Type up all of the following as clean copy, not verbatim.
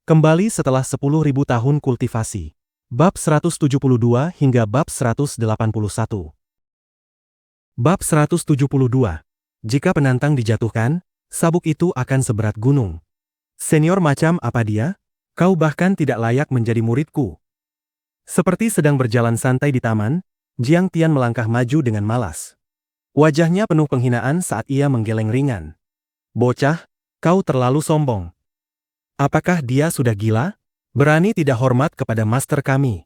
Kembali setelah 10.000 tahun kultivasi. Bab 172 hingga bab 181. Bab 172. Jika penantang dijatuhkan, sabuk itu akan seberat gunung. Senior macam apa dia? Kau bahkan tidak layak menjadi muridku. Seperti sedang berjalan santai di taman, Jiang Tian melangkah maju dengan malas. Wajahnya penuh penghinaan saat ia menggeleng ringan. Bocah, kau terlalu sombong. Apakah dia sudah gila? Berani tidak hormat kepada master kami.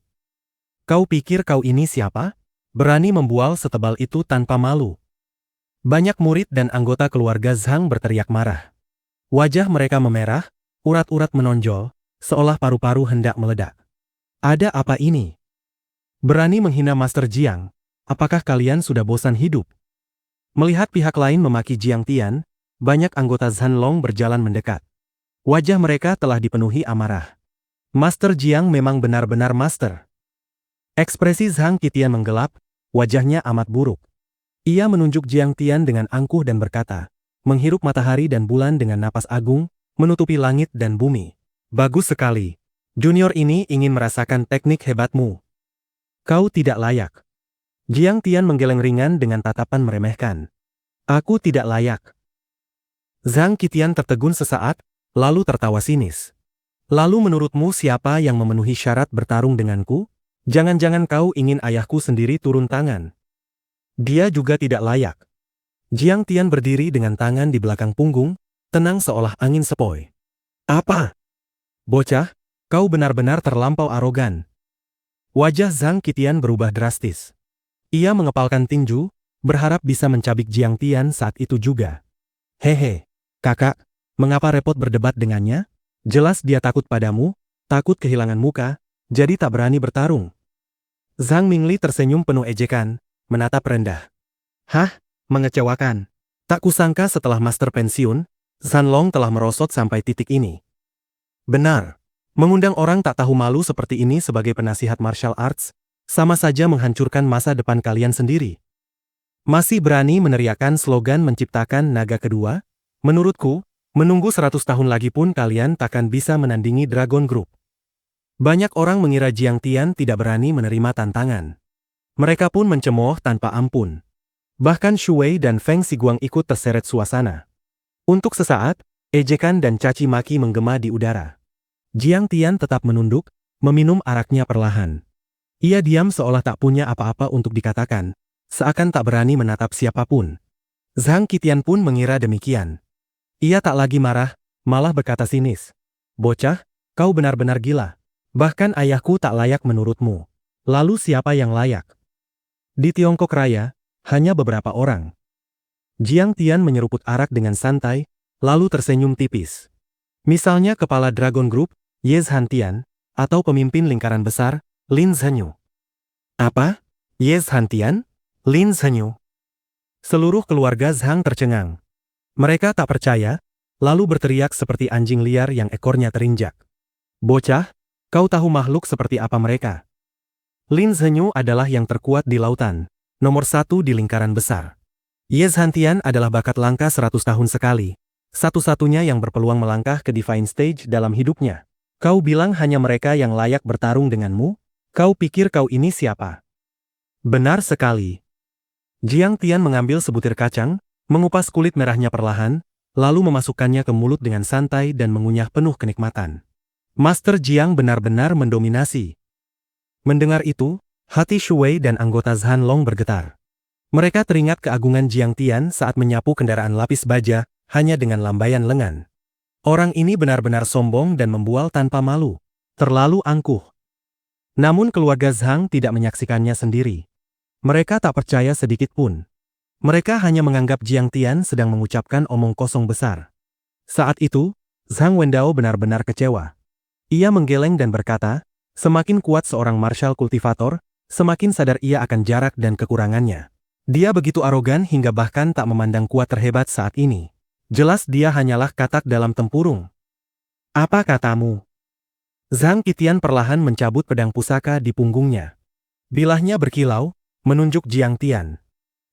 Kau pikir kau ini siapa? Berani membual setebal itu tanpa malu. Banyak murid dan anggota keluarga Zhang berteriak marah. Wajah mereka memerah, urat-urat menonjol, seolah paru-paru hendak meledak. Ada apa ini? Berani menghina Master Jiang, apakah kalian sudah bosan hidup? Melihat pihak lain memaki Jiang Tian, banyak anggota Zhanlong berjalan mendekat. Wajah mereka telah dipenuhi amarah. Master Jiang memang benar-benar master. Ekspresi Zhang Qitian menggelap, wajahnya amat buruk. Ia menunjuk Jiang Tian dengan angkuh dan berkata, menghirup matahari dan bulan dengan napas agung, menutupi langit dan bumi. Bagus sekali. Junior ini ingin merasakan teknik hebatmu. Kau tidak layak. Jiang Tian menggeleng ringan dengan tatapan meremehkan. Aku tidak layak. Zhang Qitian tertegun sesaat, lalu tertawa sinis. Lalu menurutmu siapa yang memenuhi syarat bertarung denganku? Jangan-jangan kau ingin ayahku sendiri turun tangan. Dia juga tidak layak. Jiang Tian berdiri dengan tangan di belakang punggung, tenang seolah angin sepoi. Apa? Bocah, kau benar-benar terlampau arogan. Wajah Zhang Qitian berubah drastis. Ia mengepalkan tinju, berharap bisa mencabik Jiang Tian saat itu juga. Hehe, kakak, mengapa repot berdebat dengannya? Jelas dia takut padamu, takut kehilangan muka, jadi tak berani bertarung. Zhang Mingli tersenyum penuh ejekan, menatap rendah. Hah, mengecewakan. Tak kusangka setelah master pensiun, Zhanlong telah merosot sampai titik ini. Benar, mengundang orang tak tahu malu seperti ini sebagai penasihat martial arts, sama saja menghancurkan masa depan kalian sendiri. Masih berani meneriakkan slogan menciptakan naga kedua? Menurutku, menunggu 100 tahun lagi pun kalian takkan bisa menandingi Dragon Group. Banyak orang mengira Jiang Tian tidak berani menerima tantangan. Mereka pun mencemooh tanpa ampun. Bahkan Shu Wei dan Feng Xiguang ikut terseret suasana. Untuk sesaat, ejekan dan caci maki menggema di udara. Jiang Tian tetap menunduk, meminum araknya perlahan. Ia diam seolah tak punya apa-apa untuk dikatakan, seakan tak berani menatap siapapun. Zhang Qitian pun mengira demikian. Ia tak lagi marah, malah berkata sinis. Bocah, kau benar-benar gila. Bahkan ayahku tak layak menurutmu. Lalu siapa yang layak? Di Tiongkok Raya, hanya beberapa orang. Jiang Tian menyeruput arak dengan santai, lalu tersenyum tipis. Misalnya kepala Dragon Group, Ye Zhantian, atau pemimpin lingkaran besar, Lin Zhenyu. Apa? Ye Zhantian? Lin Zhenyu? Seluruh keluarga Zhang tercengang. Mereka tak percaya, lalu berteriak seperti anjing liar yang ekornya terinjak. Bocah, kau tahu makhluk seperti apa mereka? Lin Zhenyu adalah yang terkuat di lautan, nomor 1 di lingkaran besar. Ye Zhantian adalah bakat langka 100 tahun sekali, satu-satunya yang berpeluang melangkah ke Divine Stage dalam hidupnya. Kau bilang hanya mereka yang layak bertarung denganmu? Kau pikir kau ini siapa? Benar sekali. Jiang Tian mengambil sebutir kacang, mengupas kulit merahnya perlahan, lalu memasukkannya ke mulut dengan santai dan mengunyah penuh kenikmatan. Master Jiang benar-benar mendominasi. Mendengar itu, hati Shu Wei dan anggota Zhanlong bergetar. Mereka teringat keagungan Jiang Tian saat menyapu kendaraan lapis baja, hanya dengan lambaian lengan. Orang ini benar-benar sombong dan membual tanpa malu. Terlalu angkuh. Namun keluarga Zhang tidak menyaksikannya sendiri. Mereka tak percaya sedikit pun. Mereka hanya menganggap Jiang Tian sedang mengucapkan omong kosong besar. Saat itu, Zhang Wendao benar-benar kecewa. Ia menggeleng dan berkata, semakin kuat seorang martial kultivator, semakin sadar ia akan jarak dan kekurangannya. Dia begitu arogan hingga bahkan tak memandang kuat terhebat saat ini. Jelas dia hanyalah katak dalam tempurung. Apa katamu? Zhang Qitian perlahan mencabut pedang pusaka di punggungnya. Bilahnya berkilau, menunjuk Jiang Tian.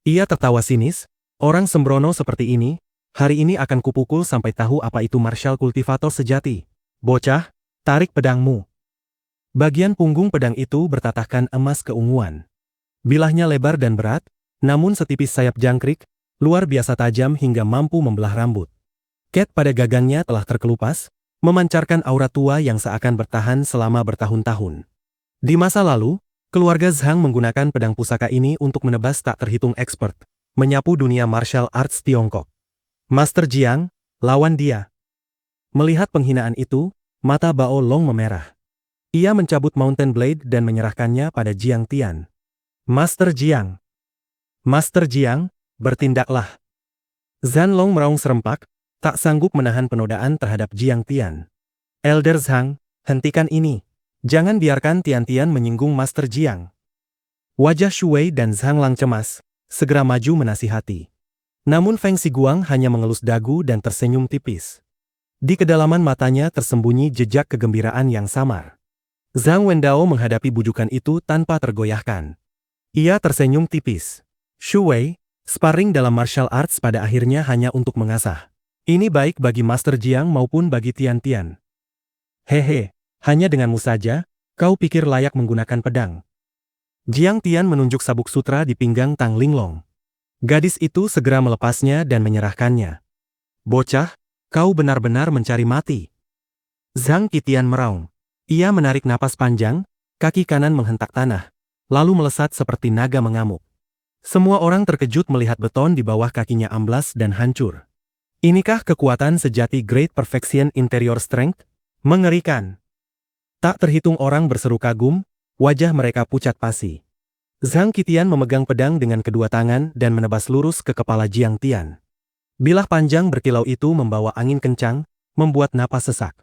Ia tertawa sinis, orang sembrono seperti ini, hari ini akan kupukul sampai tahu apa itu martial kultivator sejati. Bocah, Tarik pedangmu. Bagian punggung pedang itu bertatahkan emas keunguan. Bilahnya lebar dan berat, namun setipis sayap jangkrik, luar biasa tajam hingga mampu membelah rambut. Ket pada gagangnya telah terkelupas, memancarkan aura tua yang seakan bertahan selama bertahun-tahun. Di masa lalu, keluarga Zhang menggunakan pedang pusaka ini untuk menebas tak terhitung expert, menyapu dunia martial arts Tiongkok. Master Jiang, lawan dia. Melihat penghinaan itu, mata Bao Long memerah. Ia mencabut Mountain Blade dan menyerahkannya pada Jiang Tian. Master Jiang. Master Jiang, bertindaklah. Zhan Long meraung serempak, tak sanggup menahan penodaan terhadap Jiang Tian. Elder Zhang, hentikan ini. Jangan biarkan Tian menyinggung Master Jiang. Wajah Shu Wei dan Zhang Lang cemas, segera maju menasihati. Namun Feng Xiguang hanya mengelus dagu dan tersenyum tipis. Di kedalaman matanya tersembunyi jejak kegembiraan yang samar. Zhang Wendao menghadapi bujukan itu tanpa tergoyahkan. Ia tersenyum tipis. Shu Wei, sparring dalam martial arts pada akhirnya hanya untuk mengasah. Ini baik bagi Master Jiang maupun bagi Tian. Hehe, hanya denganmu saja, kau pikir layak menggunakan pedang. Jiang Tian menunjuk sabuk sutra di pinggang Tang Linglong. Gadis itu segera melepasnya dan menyerahkannya. Bocah, kau benar-benar mencari mati. Zhang Qitian meraung. Ia menarik napas panjang, kaki kanan menghentak tanah, lalu melesat seperti naga mengamuk. Semua orang terkejut melihat beton di bawah kakinya amblas dan hancur. Inikah kekuatan sejati Great Perfection Interior Strength? Mengerikan. Tak terhitung orang berseru kagum, wajah mereka pucat pasi. Zhang Qitian memegang pedang dengan kedua tangan dan menebas lurus ke kepala Jiang Tian. Bilah panjang berkilau itu membawa angin kencang, membuat napas sesak.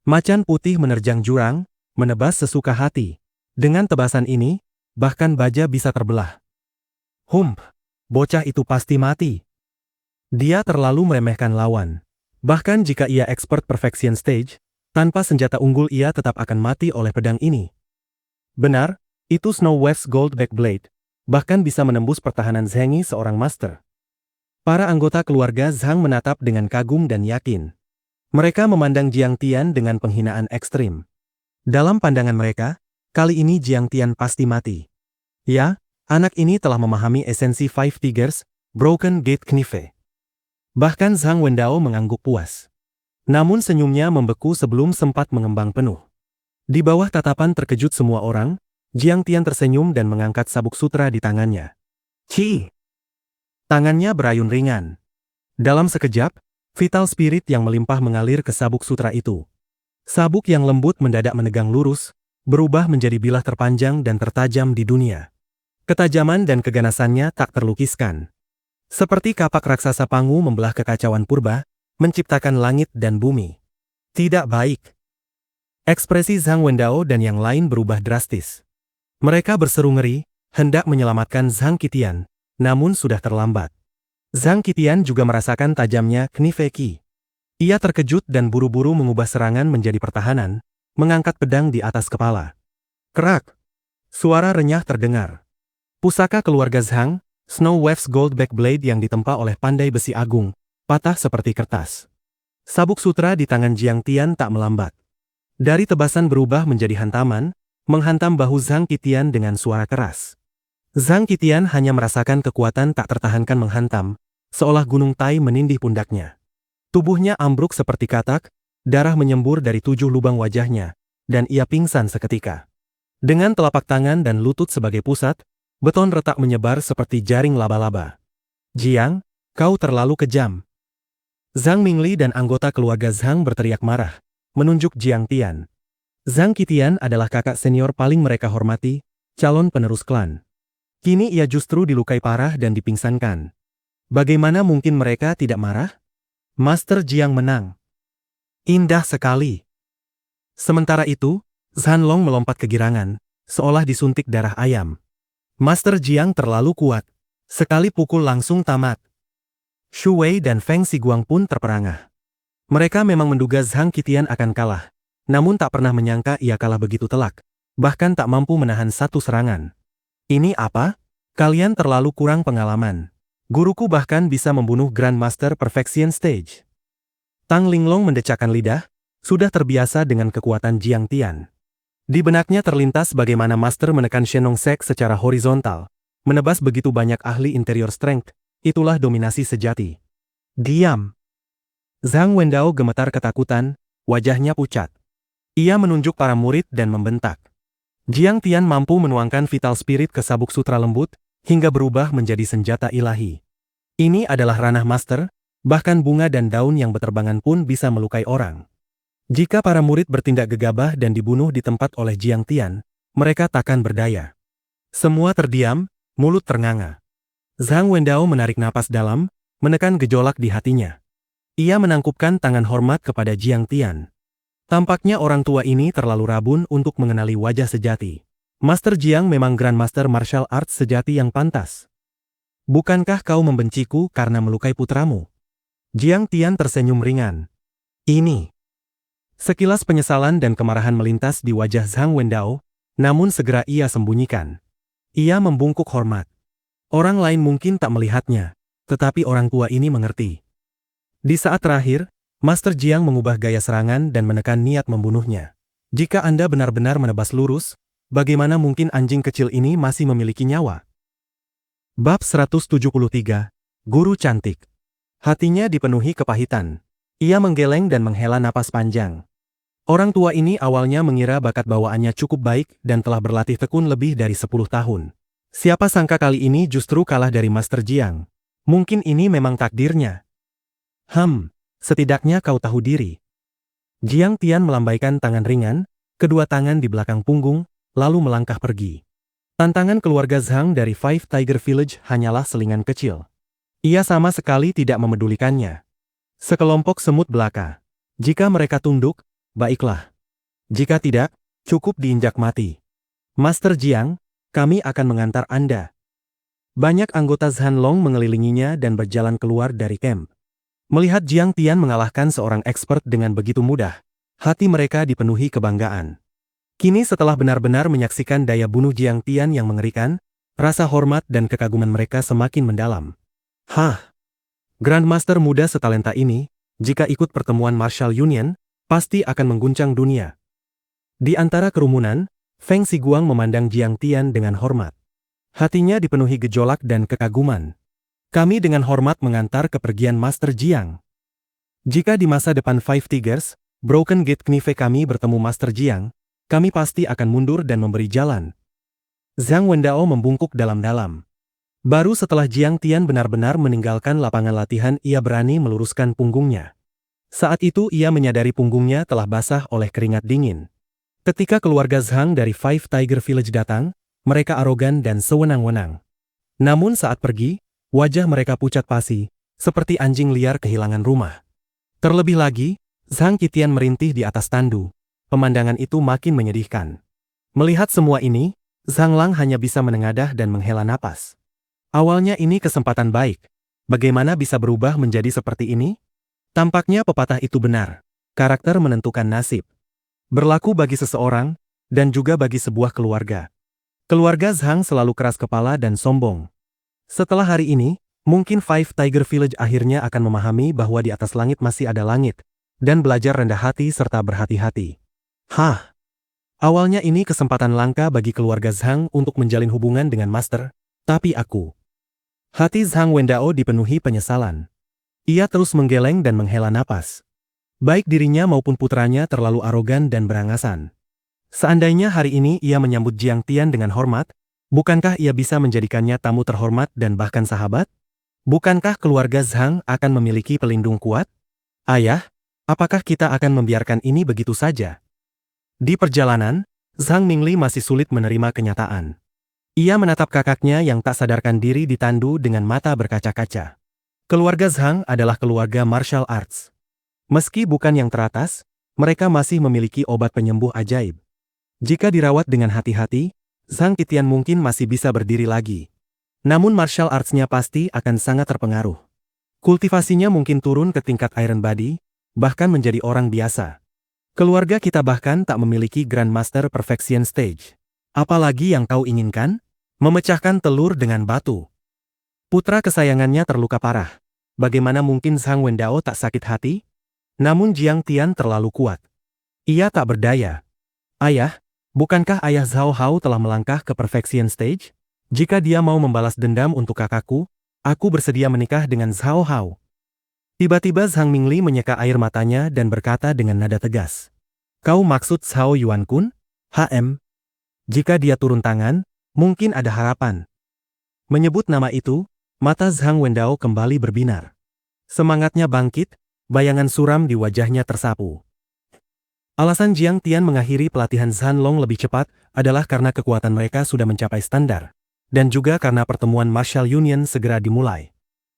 Macan putih menerjang jurang, menebas sesuka hati. Dengan tebasan ini, bahkan baja bisa terbelah. Bocah itu pasti mati. Dia terlalu meremehkan lawan. Bahkan jika ia expert perfection stage, tanpa senjata unggul ia tetap akan mati oleh pedang ini. Benar, itu Snow Wave's Gold Back Blade, bahkan bisa menembus pertahanan Zhengi seorang master. Para anggota keluarga Zhang menatap dengan kagum dan yakin. Mereka memandang Jiang Tian dengan penghinaan ekstrim. Dalam pandangan mereka, kali ini Jiang Tian pasti mati. Ya, anak ini telah memahami esensi Five Tigers, Broken Gate Knife. Bahkan Zhang Wendao mengangguk puas. Namun senyumnya membeku sebelum sempat mengembang penuh. Di bawah tatapan terkejut semua orang, Jiang Tian tersenyum dan mengangkat sabuk sutra di tangannya. Tangannya berayun ringan. Dalam sekejap, vital spirit yang melimpah mengalir ke sabuk sutra itu. Sabuk yang lembut mendadak menegang lurus, berubah menjadi bilah terpanjang dan tertajam di dunia. Ketajaman dan keganasannya tak terlukiskan. Seperti kapak raksasa Pangu membelah kekacauan purba, menciptakan langit dan bumi. Tidak baik. Ekspresi Zhang Wendao dan yang lain berubah drastis. Mereka berseru ngeri, hendak menyelamatkan Zhang Qitian, namun sudah terlambat. Zhang Qitian juga merasakan tajamnya Knife Qi. Ia terkejut dan buru-buru mengubah serangan menjadi pertahanan, mengangkat pedang di atas kepala. Kerak! Suara renyah terdengar. Pusaka keluarga Zhang, Snow Wave's Gold Back Blade yang ditempa oleh pandai besi agung, patah seperti kertas. Sabuk sutra di tangan Jiang Tian tak melambat. Dari tebasan berubah menjadi hantaman, menghantam bahu Zhang Qitian dengan suara keras. Zhang Qitian hanya merasakan kekuatan tak tertahankan menghantam, seolah gunung Tai menindih pundaknya. Tubuhnya ambruk seperti katak, darah menyembur dari 7 lubang wajahnya, dan ia pingsan seketika. Dengan telapak tangan dan lutut sebagai pusat, beton retak menyebar seperti jaring laba-laba. Jiang, kau terlalu kejam. Zhang Mingli dan anggota keluarga Zhang berteriak marah, menunjuk Jiang Tian. Zhang Qitian adalah kakak senior paling mereka hormati, calon penerus klan. Kini ia justru dilukai parah dan dipingsankan. Bagaimana mungkin mereka tidak marah? Master Jiang menang. Indah sekali. Sementara itu, Zhan Long melompat kegirangan, seolah disuntik darah ayam. Master Jiang terlalu kuat. Sekali pukul langsung tamat. Shu Wei dan Feng Xiguang pun terperangah. Mereka memang menduga Zhang Qitian akan kalah. Namun tak pernah menyangka ia kalah begitu telak. Bahkan tak mampu menahan satu serangan. Ini apa? Kalian terlalu kurang pengalaman. Guruku bahkan bisa membunuh Grandmaster Perfection Stage. Tang Linglong mendecakkan lidah, sudah terbiasa dengan kekuatan Jiang Tian. Di benaknya terlintas bagaimana Master menekan Shenong Sek secara horizontal, menebas begitu banyak ahli interior strength, itulah dominasi sejati. Diam! Zhang Wendao gemetar ketakutan, wajahnya pucat. Ia menunjuk para murid dan membentak. Jiang Tian mampu menuangkan vital spirit ke sabuk sutra lembut, hingga berubah menjadi senjata ilahi. Ini adalah ranah Master, bahkan bunga dan daun yang berterbangan pun bisa melukai orang. Jika para murid bertindak gegabah dan dibunuh di tempat oleh Jiang Tian, mereka takkan berdaya. Semua terdiam, mulut ternganga. Zhang Wendao menarik napas dalam, menekan gejolak di hatinya. Ia menangkupkan tangan hormat kepada Jiang Tian. Tampaknya orang tua ini terlalu rabun untuk mengenali wajah sejati. Master Jiang memang Grandmaster Martial Arts sejati yang pantas. Bukankah kau membenciku karena melukai putramu? Jiang Tian tersenyum ringan. Ini. Sekilas penyesalan dan kemarahan melintas di wajah Zhang Wendao, namun segera ia sembunyikan. Ia membungkuk hormat. Orang lain mungkin tak melihatnya, tetapi orang tua ini mengerti. Di saat terakhir, Master Jiang mengubah gaya serangan dan menekan niat membunuhnya. Jika Anda benar-benar menebas lurus, bagaimana mungkin anjing kecil ini masih memiliki nyawa? Bab 173, Guru Cantik. Hatinya dipenuhi kepahitan. Ia menggeleng dan menghela napas panjang. Orang tua ini awalnya mengira bakat bawaannya cukup baik dan telah berlatih tekun lebih dari 10 tahun. Siapa sangka kali ini justru kalah dari Master Jiang. Mungkin ini memang takdirnya. Setidaknya kau tahu diri. Jiang Tian melambaikan tangan ringan, kedua tangan di belakang punggung, lalu melangkah pergi. Tantangan keluarga Zhang dari Five Tiger Village hanyalah selingan kecil. Ia sama sekali tidak memedulikannya. Sekelompok semut belaka. Jika mereka tunduk, baiklah. Jika tidak, cukup diinjak mati. Master Jiang, kami akan mengantar Anda. Banyak anggota Zhanlong mengelilinginya dan berjalan keluar dari camp. Melihat Jiang Tian mengalahkan seorang expert dengan begitu mudah, hati mereka dipenuhi kebanggaan. Kini setelah benar-benar menyaksikan daya bunuh Jiang Tian yang mengerikan, rasa hormat dan kekaguman mereka semakin mendalam. Grandmaster muda setalenta ini, jika ikut pertemuan Martial Union, pasti akan mengguncang dunia. Di antara kerumunan, Feng Xiguang memandang Jiang Tian dengan hormat. Hatinya dipenuhi gejolak dan kekaguman. Kami dengan hormat mengantar kepergian Master Jiang. Jika di masa depan Five Tigers, Broken Gate Knife kami bertemu Master Jiang, kami pasti akan mundur dan memberi jalan. Zhang Wendao membungkuk dalam-dalam. Baru setelah Jiang Tian benar-benar meninggalkan lapangan latihan ia berani meluruskan punggungnya. Saat itu ia menyadari punggungnya telah basah oleh keringat dingin. Ketika keluarga Zhang dari Five Tiger Village datang, mereka arogan dan sewenang-wenang. Namun saat pergi, wajah mereka pucat pasi, seperti anjing liar kehilangan rumah. Terlebih lagi, Zhang Qitian merintih di atas tandu. Pemandangan itu makin menyedihkan. Melihat semua ini, Zhang Lang hanya bisa menengadah dan menghela napas. Awalnya ini kesempatan baik. Bagaimana bisa berubah menjadi seperti ini? Tampaknya pepatah itu benar. Karakter menentukan nasib. Berlaku bagi seseorang, dan juga bagi sebuah keluarga. Keluarga Zhang selalu keras kepala dan sombong. Setelah hari ini, mungkin Five Tiger Village akhirnya akan memahami bahwa di atas langit masih ada langit, dan belajar rendah hati serta berhati-hati. Awalnya ini kesempatan langka bagi keluarga Zhang untuk menjalin hubungan dengan Master, tapi Hati Zhang Wendao dipenuhi penyesalan. Ia terus menggeleng dan menghela napas. Baik dirinya maupun putranya terlalu arogan dan berangasan. Seandainya hari ini ia menyambut Jiang Tian dengan hormat, bukankah ia bisa menjadikannya tamu terhormat dan bahkan sahabat? Bukankah keluarga Zhang akan memiliki pelindung kuat? Ayah, apakah kita akan membiarkan ini begitu saja? Di perjalanan, Zhang Mingli masih sulit menerima kenyataan. Ia menatap kakaknya yang tak sadarkan diri di tandu dengan mata berkaca-kaca. Keluarga Zhang adalah keluarga martial arts. Meski bukan yang teratas, mereka masih memiliki obat penyembuh ajaib. Jika dirawat dengan hati-hati, Zhang Qitian mungkin masih bisa berdiri lagi. Namun martial arts-nya pasti akan sangat terpengaruh. Kultivasinya mungkin turun ke tingkat Iron Body, bahkan menjadi orang biasa. Keluarga kita bahkan tak memiliki Grandmaster Perfection Stage. Apalagi yang kau inginkan? Memecahkan telur dengan batu. Putra kesayangannya terluka parah. Bagaimana mungkin Zhang Wendao tak sakit hati? Namun Jiang Tian terlalu kuat. Ia tak berdaya. Ayah, bukankah ayah Zhao Hao telah melangkah ke Perfection Stage? Jika dia mau membalas dendam untuk kakakku, aku bersedia menikah dengan Zhao Hao. Tiba-tiba Zhang Mingli menyeka air matanya dan berkata dengan nada tegas. Kau maksud Zhao Yuan-kun? HM. Jika dia turun tangan, mungkin ada harapan. Menyebut nama itu, mata Zhang Wendao kembali berbinar. Semangatnya bangkit, bayangan suram di wajahnya tersapu. Alasan Jiang Tian mengakhiri pelatihan Zhan Long lebih cepat adalah karena kekuatan mereka sudah mencapai standar, dan juga karena pertemuan Martial Union segera dimulai.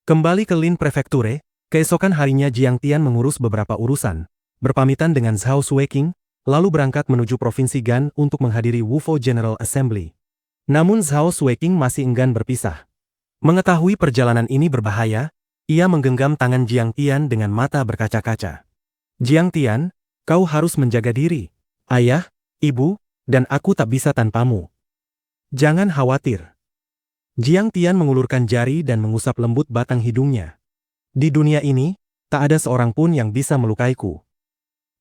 Kembali ke Lin Prefekture, keesokan harinya Jiang Tian mengurus beberapa urusan, berpamitan dengan Zhao Sueking, lalu berangkat menuju Provinsi Gan untuk menghadiri Wufo General Assembly. Namun Zhao Sueking masih enggan berpisah. Mengetahui perjalanan ini berbahaya, ia menggenggam tangan Jiang Tian dengan mata berkaca-kaca. Jiang Tian, kau harus menjaga diri. Ayah, ibu, dan aku tak bisa tanpamu. Jangan khawatir. Jiang Tian mengulurkan jari dan mengusap lembut batang hidungnya. Di dunia ini, tak ada seorang pun yang bisa melukaiku.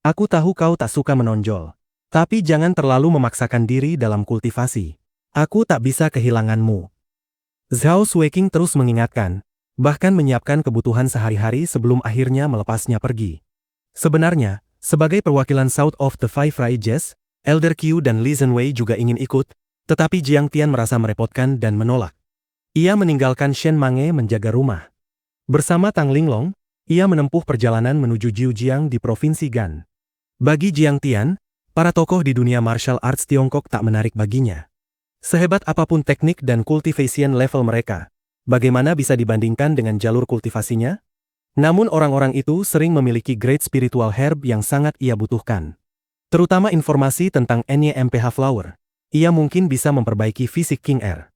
Aku tahu kau tak suka menonjol. Tapi jangan terlalu memaksakan diri dalam kultivasi. Aku tak bisa kehilanganmu. Zhao Sueking terus mengingatkan, bahkan menyiapkan kebutuhan sehari-hari sebelum akhirnya melepasnya pergi. Sebenarnya, sebagai perwakilan South of the Five Rages, Elder Qiu dan Li Zhenwei juga ingin ikut, tetapi Jiang Tian merasa merepotkan dan menolak. Ia meninggalkan Shen Mange menjaga rumah. Bersama Tang Linglong, ia menempuh perjalanan menuju Jiujiang di Provinsi Gan. Bagi Jiang Tian, para tokoh di dunia martial arts Tiongkok tak menarik baginya. Sehebat apapun teknik dan cultivation level mereka, bagaimana bisa dibandingkan dengan jalur kultivasinya? Namun orang-orang itu sering memiliki great spiritual herb yang sangat ia butuhkan. Terutama informasi tentang NYMPH Flower. Ia mungkin bisa memperbaiki fisik King Air.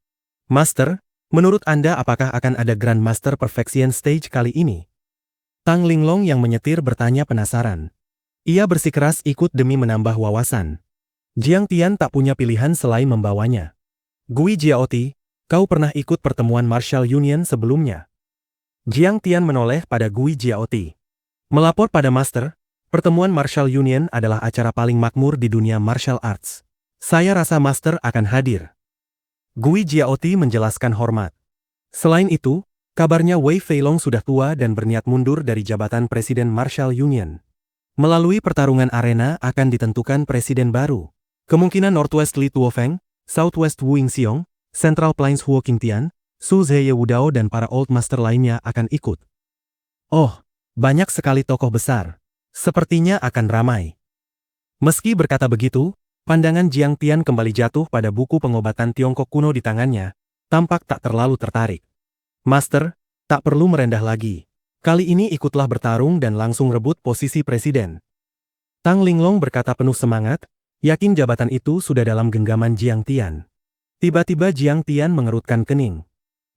Master, menurut Anda apakah akan ada Grand Master Perfection Stage kali ini? Tang Linglong yang menyetir bertanya penasaran. Ia bersikeras ikut demi menambah wawasan. Jiang Tian tak punya pilihan selain membawanya. Gui Jiaoti, kau pernah ikut pertemuan Martial Union sebelumnya? Jiang Tian menoleh pada Gui Jiaoti. Melapor pada Master, pertemuan Martial Union adalah acara paling makmur di dunia martial arts. Saya rasa Master akan hadir. Gui Jiaoti menjelaskan hormat. Selain itu, kabarnya Wei Feilong sudah tua dan berniat mundur dari jabatan Presiden Martial Union. Melalui pertarungan arena akan ditentukan presiden baru. Kemungkinan Northwest Li Tuofeng, Southwest Wu Yingxiong, Central Plains Huo Qingtian, Su Zheye Wudao dan para Old Master lainnya akan ikut. Oh, banyak sekali tokoh besar. Sepertinya akan ramai. Meski berkata begitu, pandangan Jiang Tian kembali jatuh pada buku pengobatan Tiongkok kuno di tangannya, tampak tak terlalu tertarik. Master, tak perlu merendah lagi. Kali ini ikutlah bertarung dan langsung rebut posisi presiden. Tang Linglong berkata penuh semangat, yakin jabatan itu sudah dalam genggaman Jiang Tian. Tiba-tiba Jiang Tian mengerutkan kening.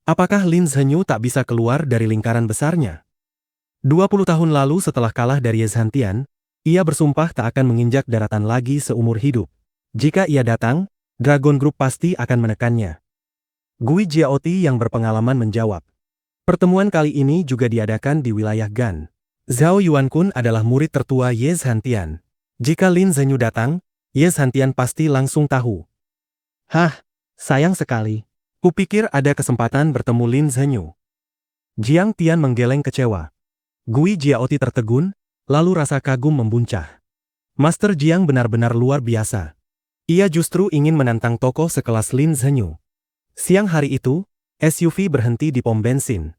Apakah Lin Zhenyu tak bisa keluar dari lingkaran besarnya? 20 tahun lalu setelah kalah dari Ye Zhantian, ia bersumpah tak akan menginjak daratan lagi seumur hidup. Jika ia datang, Dragon Group pasti akan menekannya. Gui Jiaoti yang berpengalaman menjawab. Pertemuan kali ini juga diadakan di wilayah Gan. Zhao Yuan-kun adalah murid tertua Ye Zhantian. Jika Lin Zhenyu datang, Ye Zhantian pasti langsung tahu. Hah, sayang sekali. Kupikir ada kesempatan bertemu Lin Zhenyu. Jiang Tian menggeleng kecewa. Gui Jiaoti tertegun, lalu rasa kagum membuncah. Master Jiang benar-benar luar biasa. Ia justru ingin menantang tokoh sekelas Lin Zhenyu. Siang hari itu, SUV berhenti di pom bensin.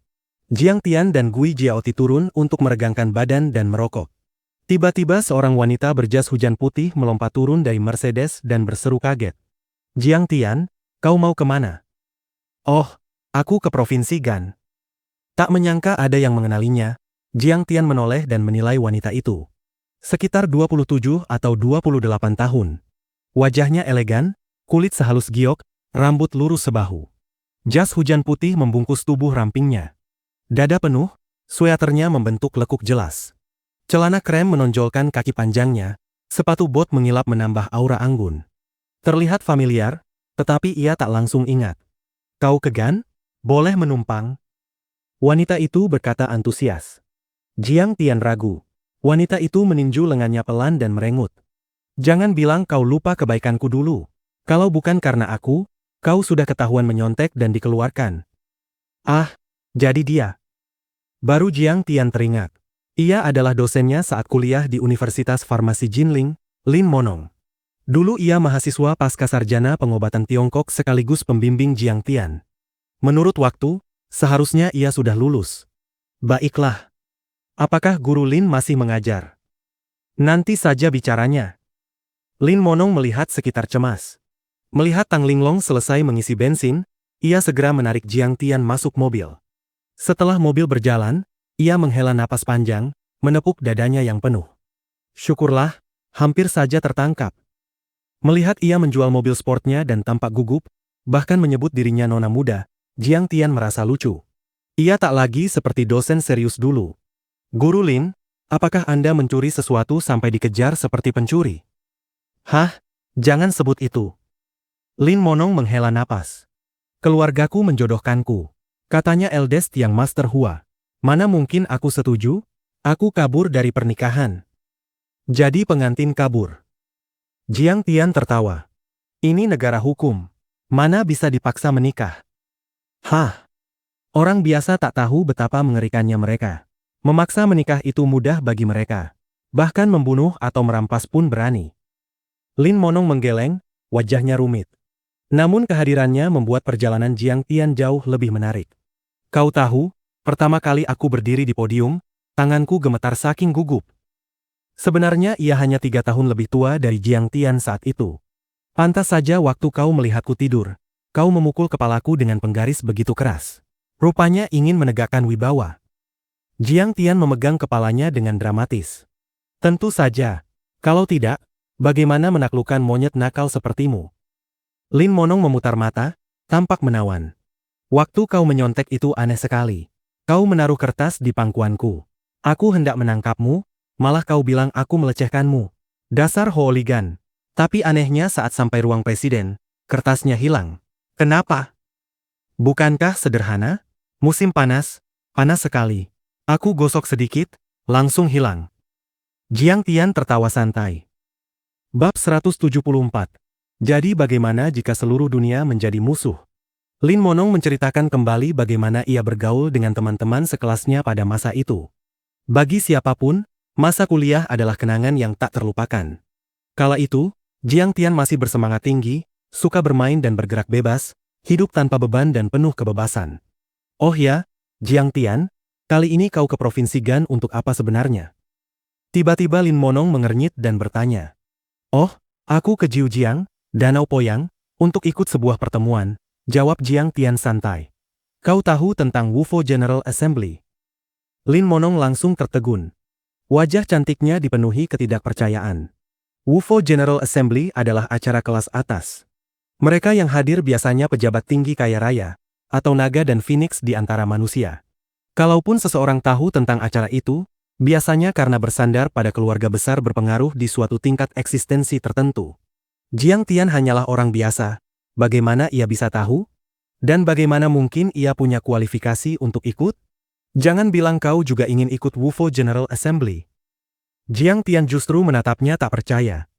Jiang Tian dan Gui Jiaoti turun untuk meregangkan badan dan merokok. Tiba-tiba seorang wanita berjas hujan putih melompat turun dari Mercedes dan berseru kaget. Jiang Tian, kau mau kemana? Oh, aku ke Provinsi Gan. Tak menyangka ada yang mengenalinya, Jiang Tian menoleh dan menilai wanita itu. Sekitar 27 atau 28 tahun. Wajahnya elegan, kulit sehalus giok, rambut lurus sebahu. Jas hujan putih membungkus tubuh rampingnya. Dada penuh, sweaternya membentuk lekuk jelas. Celana krem menonjolkan kaki panjangnya, sepatu bot mengilap menambah aura anggun. Terlihat familiar, tetapi ia tak langsung ingat. Kau ke Gan? Boleh menumpang? Wanita itu berkata antusias. Jiang Tian ragu. Wanita itu meninju lengannya pelan dan merengut. Jangan bilang kau lupa kebaikanku dulu. Kalau bukan karena aku, kau sudah ketahuan menyontek dan dikeluarkan. Ah, jadi dia. Baru Jiang Tian teringat. Ia adalah dosennya saat kuliah di Universitas Farmasi Jinling, Lin Monong. Dulu ia mahasiswa pascasarjana pengobatan Tiongkok sekaligus pembimbing Jiang Tian. Menurut waktu, seharusnya ia sudah lulus. Baiklah. Apakah guru Lin masih mengajar? Nanti saja bicaranya. Lin Monong melihat sekitar cemas. Melihat Tang Linglong selesai mengisi bensin, ia segera menarik Jiang Tian masuk mobil. Setelah mobil berjalan, ia menghela napas panjang, menepuk dadanya yang penuh. Syukurlah, hampir saja tertangkap. Melihat ia menjual mobil sportnya dan tampak gugup, bahkan menyebut dirinya nona muda, Jiang Tian merasa lucu. Ia tak lagi seperti dosen serius dulu. Guru Lin, apakah Anda mencuri sesuatu sampai dikejar seperti pencuri? Hah? Jangan sebut itu. Lin Monong menghela napas. Keluargaku menjodohkanku. Katanya eldest yang Master Hua. Mana mungkin aku setuju? Aku kabur dari pernikahan. Jadi pengantin kabur. Jiang Tian tertawa. Ini negara hukum. Mana bisa dipaksa menikah? Hah? Orang biasa tak tahu betapa mengerikannya mereka. Memaksa menikah itu mudah bagi mereka. Bahkan membunuh atau merampas pun berani. Lin Monong menggeleng, wajahnya rumit. Namun kehadirannya membuat perjalanan Jiang Tian jauh lebih menarik. Kau tahu, pertama kali aku berdiri di podium, tanganku gemetar saking gugup. Sebenarnya ia hanya 3 tahun lebih tua dari Jiang Tian saat itu. Pantas saja waktu kau melihatku tidur, kau memukul kepalaku dengan penggaris begitu keras. Rupanya ingin menegakkan wibawa. Jiang Tian memegang kepalanya dengan dramatis. Tentu saja. Kalau tidak, bagaimana menaklukkan monyet nakal sepertimu? Lin Monong memutar mata, tampak menawan. Waktu kau menyontek itu aneh sekali. Kau menaruh kertas di pangkuanku. Aku hendak menangkapmu, malah kau bilang aku melecehkanmu. Dasar hooligan. Tapi anehnya saat sampai ruang presiden, kertasnya hilang. Kenapa? Bukankah sederhana? Musim panas, panas sekali. Aku gosok sedikit, langsung hilang. Jiang Tian tertawa santai. Bab 174. Jadi bagaimana jika seluruh dunia menjadi musuh? Lin Monong menceritakan kembali bagaimana ia bergaul dengan teman-teman sekelasnya pada masa itu. Bagi siapapun, masa kuliah adalah kenangan yang tak terlupakan. Kala itu, Jiang Tian masih bersemangat tinggi, suka bermain dan bergerak bebas, hidup tanpa beban dan penuh kebebasan. Oh ya, Jiang Tian, kali ini kau ke Provinsi Gan untuk apa sebenarnya? Tiba-tiba Lin Monong mengernyit dan bertanya. Oh, aku ke Jiujiang, Danau Poyang, untuk ikut sebuah pertemuan, jawab Jiang Tian santai. Kau tahu tentang Wufo General Assembly? Lin Monong langsung tertegun. Wajah cantiknya dipenuhi ketidakpercayaan. Wufo General Assembly adalah acara kelas atas. Mereka yang hadir biasanya pejabat tinggi kaya raya, atau naga dan phoenix di antara manusia. Kalaupun seseorang tahu tentang acara itu, biasanya karena bersandar pada keluarga besar berpengaruh di suatu tingkat eksistensi tertentu. Jiang Tian hanyalah orang biasa, bagaimana ia bisa tahu? Dan bagaimana mungkin ia punya kualifikasi untuk ikut? Jangan bilang kau juga ingin ikut Wufo General Assembly. Jiang Tian justru menatapnya tak percaya.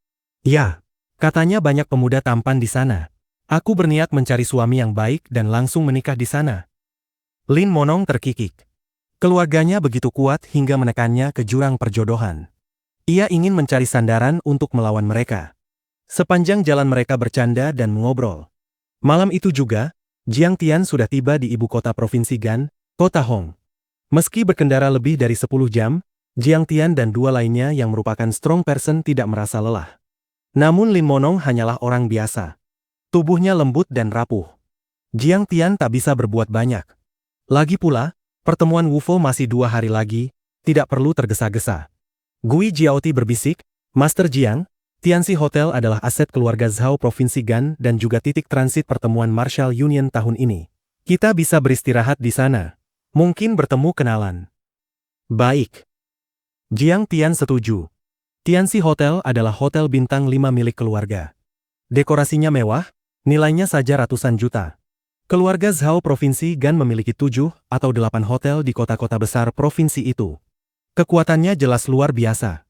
Ya, katanya banyak pemuda tampan di sana. Aku berniat mencari suami yang baik dan langsung menikah di sana. Lin Monong terkikik. Keluarganya begitu kuat hingga menekannya ke jurang perjodohan. Ia ingin mencari sandaran untuk melawan mereka. Sepanjang jalan mereka bercanda dan mengobrol. Malam itu juga, Jiang Tian sudah tiba di ibu kota Provinsi Gan, Kota Hong. Meski berkendara lebih dari 10 jam, Jiang Tian dan dua lainnya yang merupakan strong person tidak merasa lelah. Namun Lin Monong hanyalah orang biasa. Tubuhnya lembut dan rapuh. Jiang Tian tak bisa berbuat banyak. Lagi pula, pertemuan Wufo masih 2 hari lagi, tidak perlu tergesa-gesa. Gui Jiaoti berbisik, Master Jiang, Tianxi Hotel adalah aset keluarga Zhao Provinsi Gan dan juga titik transit pertemuan Marshall Union tahun ini. Kita bisa beristirahat di sana. Mungkin bertemu kenalan. Baik. Jiang Tian setuju. Tianxi Hotel adalah hotel bintang 5 milik keluarga. Dekorasinya mewah, nilainya saja ratusan juta. Keluarga Zhao Provinsi Gan memiliki 7 atau 8 hotel di kota-kota besar provinsi itu. Kekuatannya jelas luar biasa.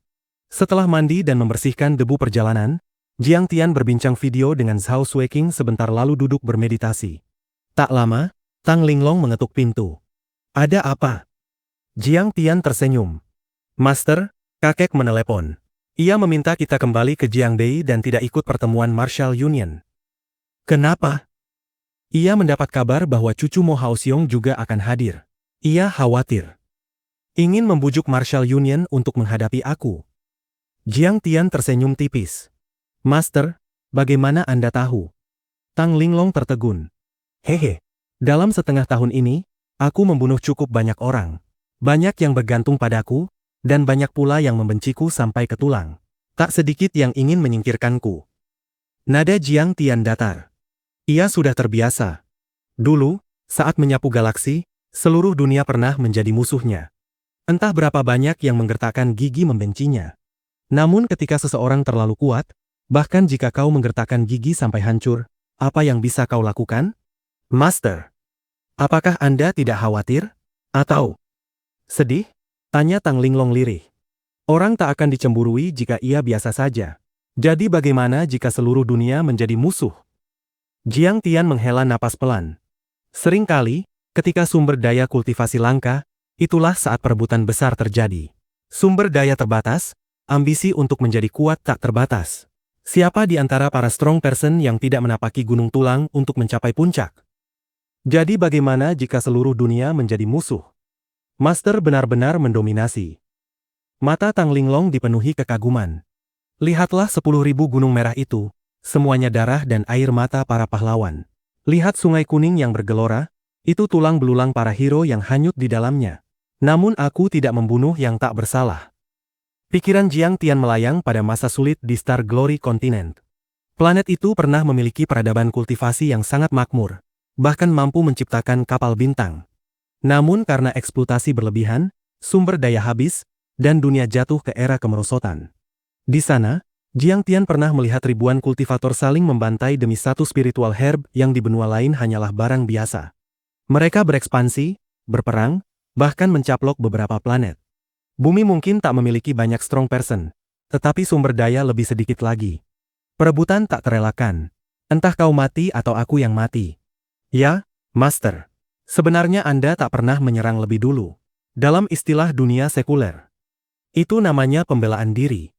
Setelah mandi dan membersihkan debu perjalanan, Jiang Tian berbincang video dengan Zhao Xueqing sebentar lalu duduk bermeditasi. Tak lama, Tang Linglong mengetuk pintu. Ada apa? Jiang Tian tersenyum. Master, kakek menelepon. Ia meminta kita kembali ke Jiangdei dan tidak ikut pertemuan Martial Union. Kenapa? Ia mendapat kabar bahwa cucu Mo Haoxiong juga akan hadir. Ia khawatir. Ingin membujuk Martial Union untuk menghadapi aku. Jiang Tian tersenyum tipis. Master, bagaimana Anda tahu? Tang Linglong tertegun. Hehe, dalam setengah tahun ini, aku membunuh cukup banyak orang. Banyak yang bergantung padaku, dan banyak pula yang membenciku sampai ke tulang. Tak sedikit yang ingin menyingkirkanku. Nada Jiang Tian datar. Ia sudah terbiasa. Dulu, saat menyapu galaksi, seluruh dunia pernah menjadi musuhnya. Entah berapa banyak yang menggertakkan gigi membencinya. Namun ketika seseorang terlalu kuat, bahkan jika kau menggertakkan gigi sampai hancur, apa yang bisa kau lakukan? Master, apakah Anda tidak khawatir? Atau sedih? Tanya Tang Linglong lirih. Orang tak akan dicemburui jika ia biasa saja. Jadi bagaimana jika seluruh dunia menjadi musuh? Jiang Tian menghela napas pelan. Seringkali, ketika sumber daya kultivasi langka, itulah saat perebutan besar terjadi. Sumber daya terbatas, ambisi untuk menjadi kuat tak terbatas. Siapa di antara para strong person yang tidak menapaki gunung tulang untuk mencapai puncak? Jadi bagaimana jika seluruh dunia menjadi musuh? Master benar-benar mendominasi. Mata Tang Linglong dipenuhi kekaguman. Lihatlah 10.000 gunung merah itu, semuanya darah dan air mata para pahlawan. Lihat sungai kuning yang bergelora, itu tulang belulang para hero yang hanyut di dalamnya. Namun aku tidak membunuh yang tak bersalah. Pikiran Jiang Tian melayang pada masa sulit di Star Glory Continent. Planet itu pernah memiliki peradaban kultivasi yang sangat makmur, bahkan mampu menciptakan kapal bintang. Namun karena eksploitasi berlebihan, sumber daya habis, dan dunia jatuh ke era kemerosotan. Di sana, Jiang Tian pernah melihat ribuan kultivator saling membantai demi satu spiritual herb yang di benua lain hanyalah barang biasa. Mereka berekspansi, berperang, bahkan mencaplok beberapa planet. Bumi mungkin tak memiliki banyak strong person, tetapi sumber daya lebih sedikit lagi. Perebutan tak terelakkan. Entah kau mati atau aku yang mati. Ya, Master. Sebenarnya Anda tak pernah menyerang lebih dulu. Dalam istilah dunia sekuler. Itu namanya pembelaan diri.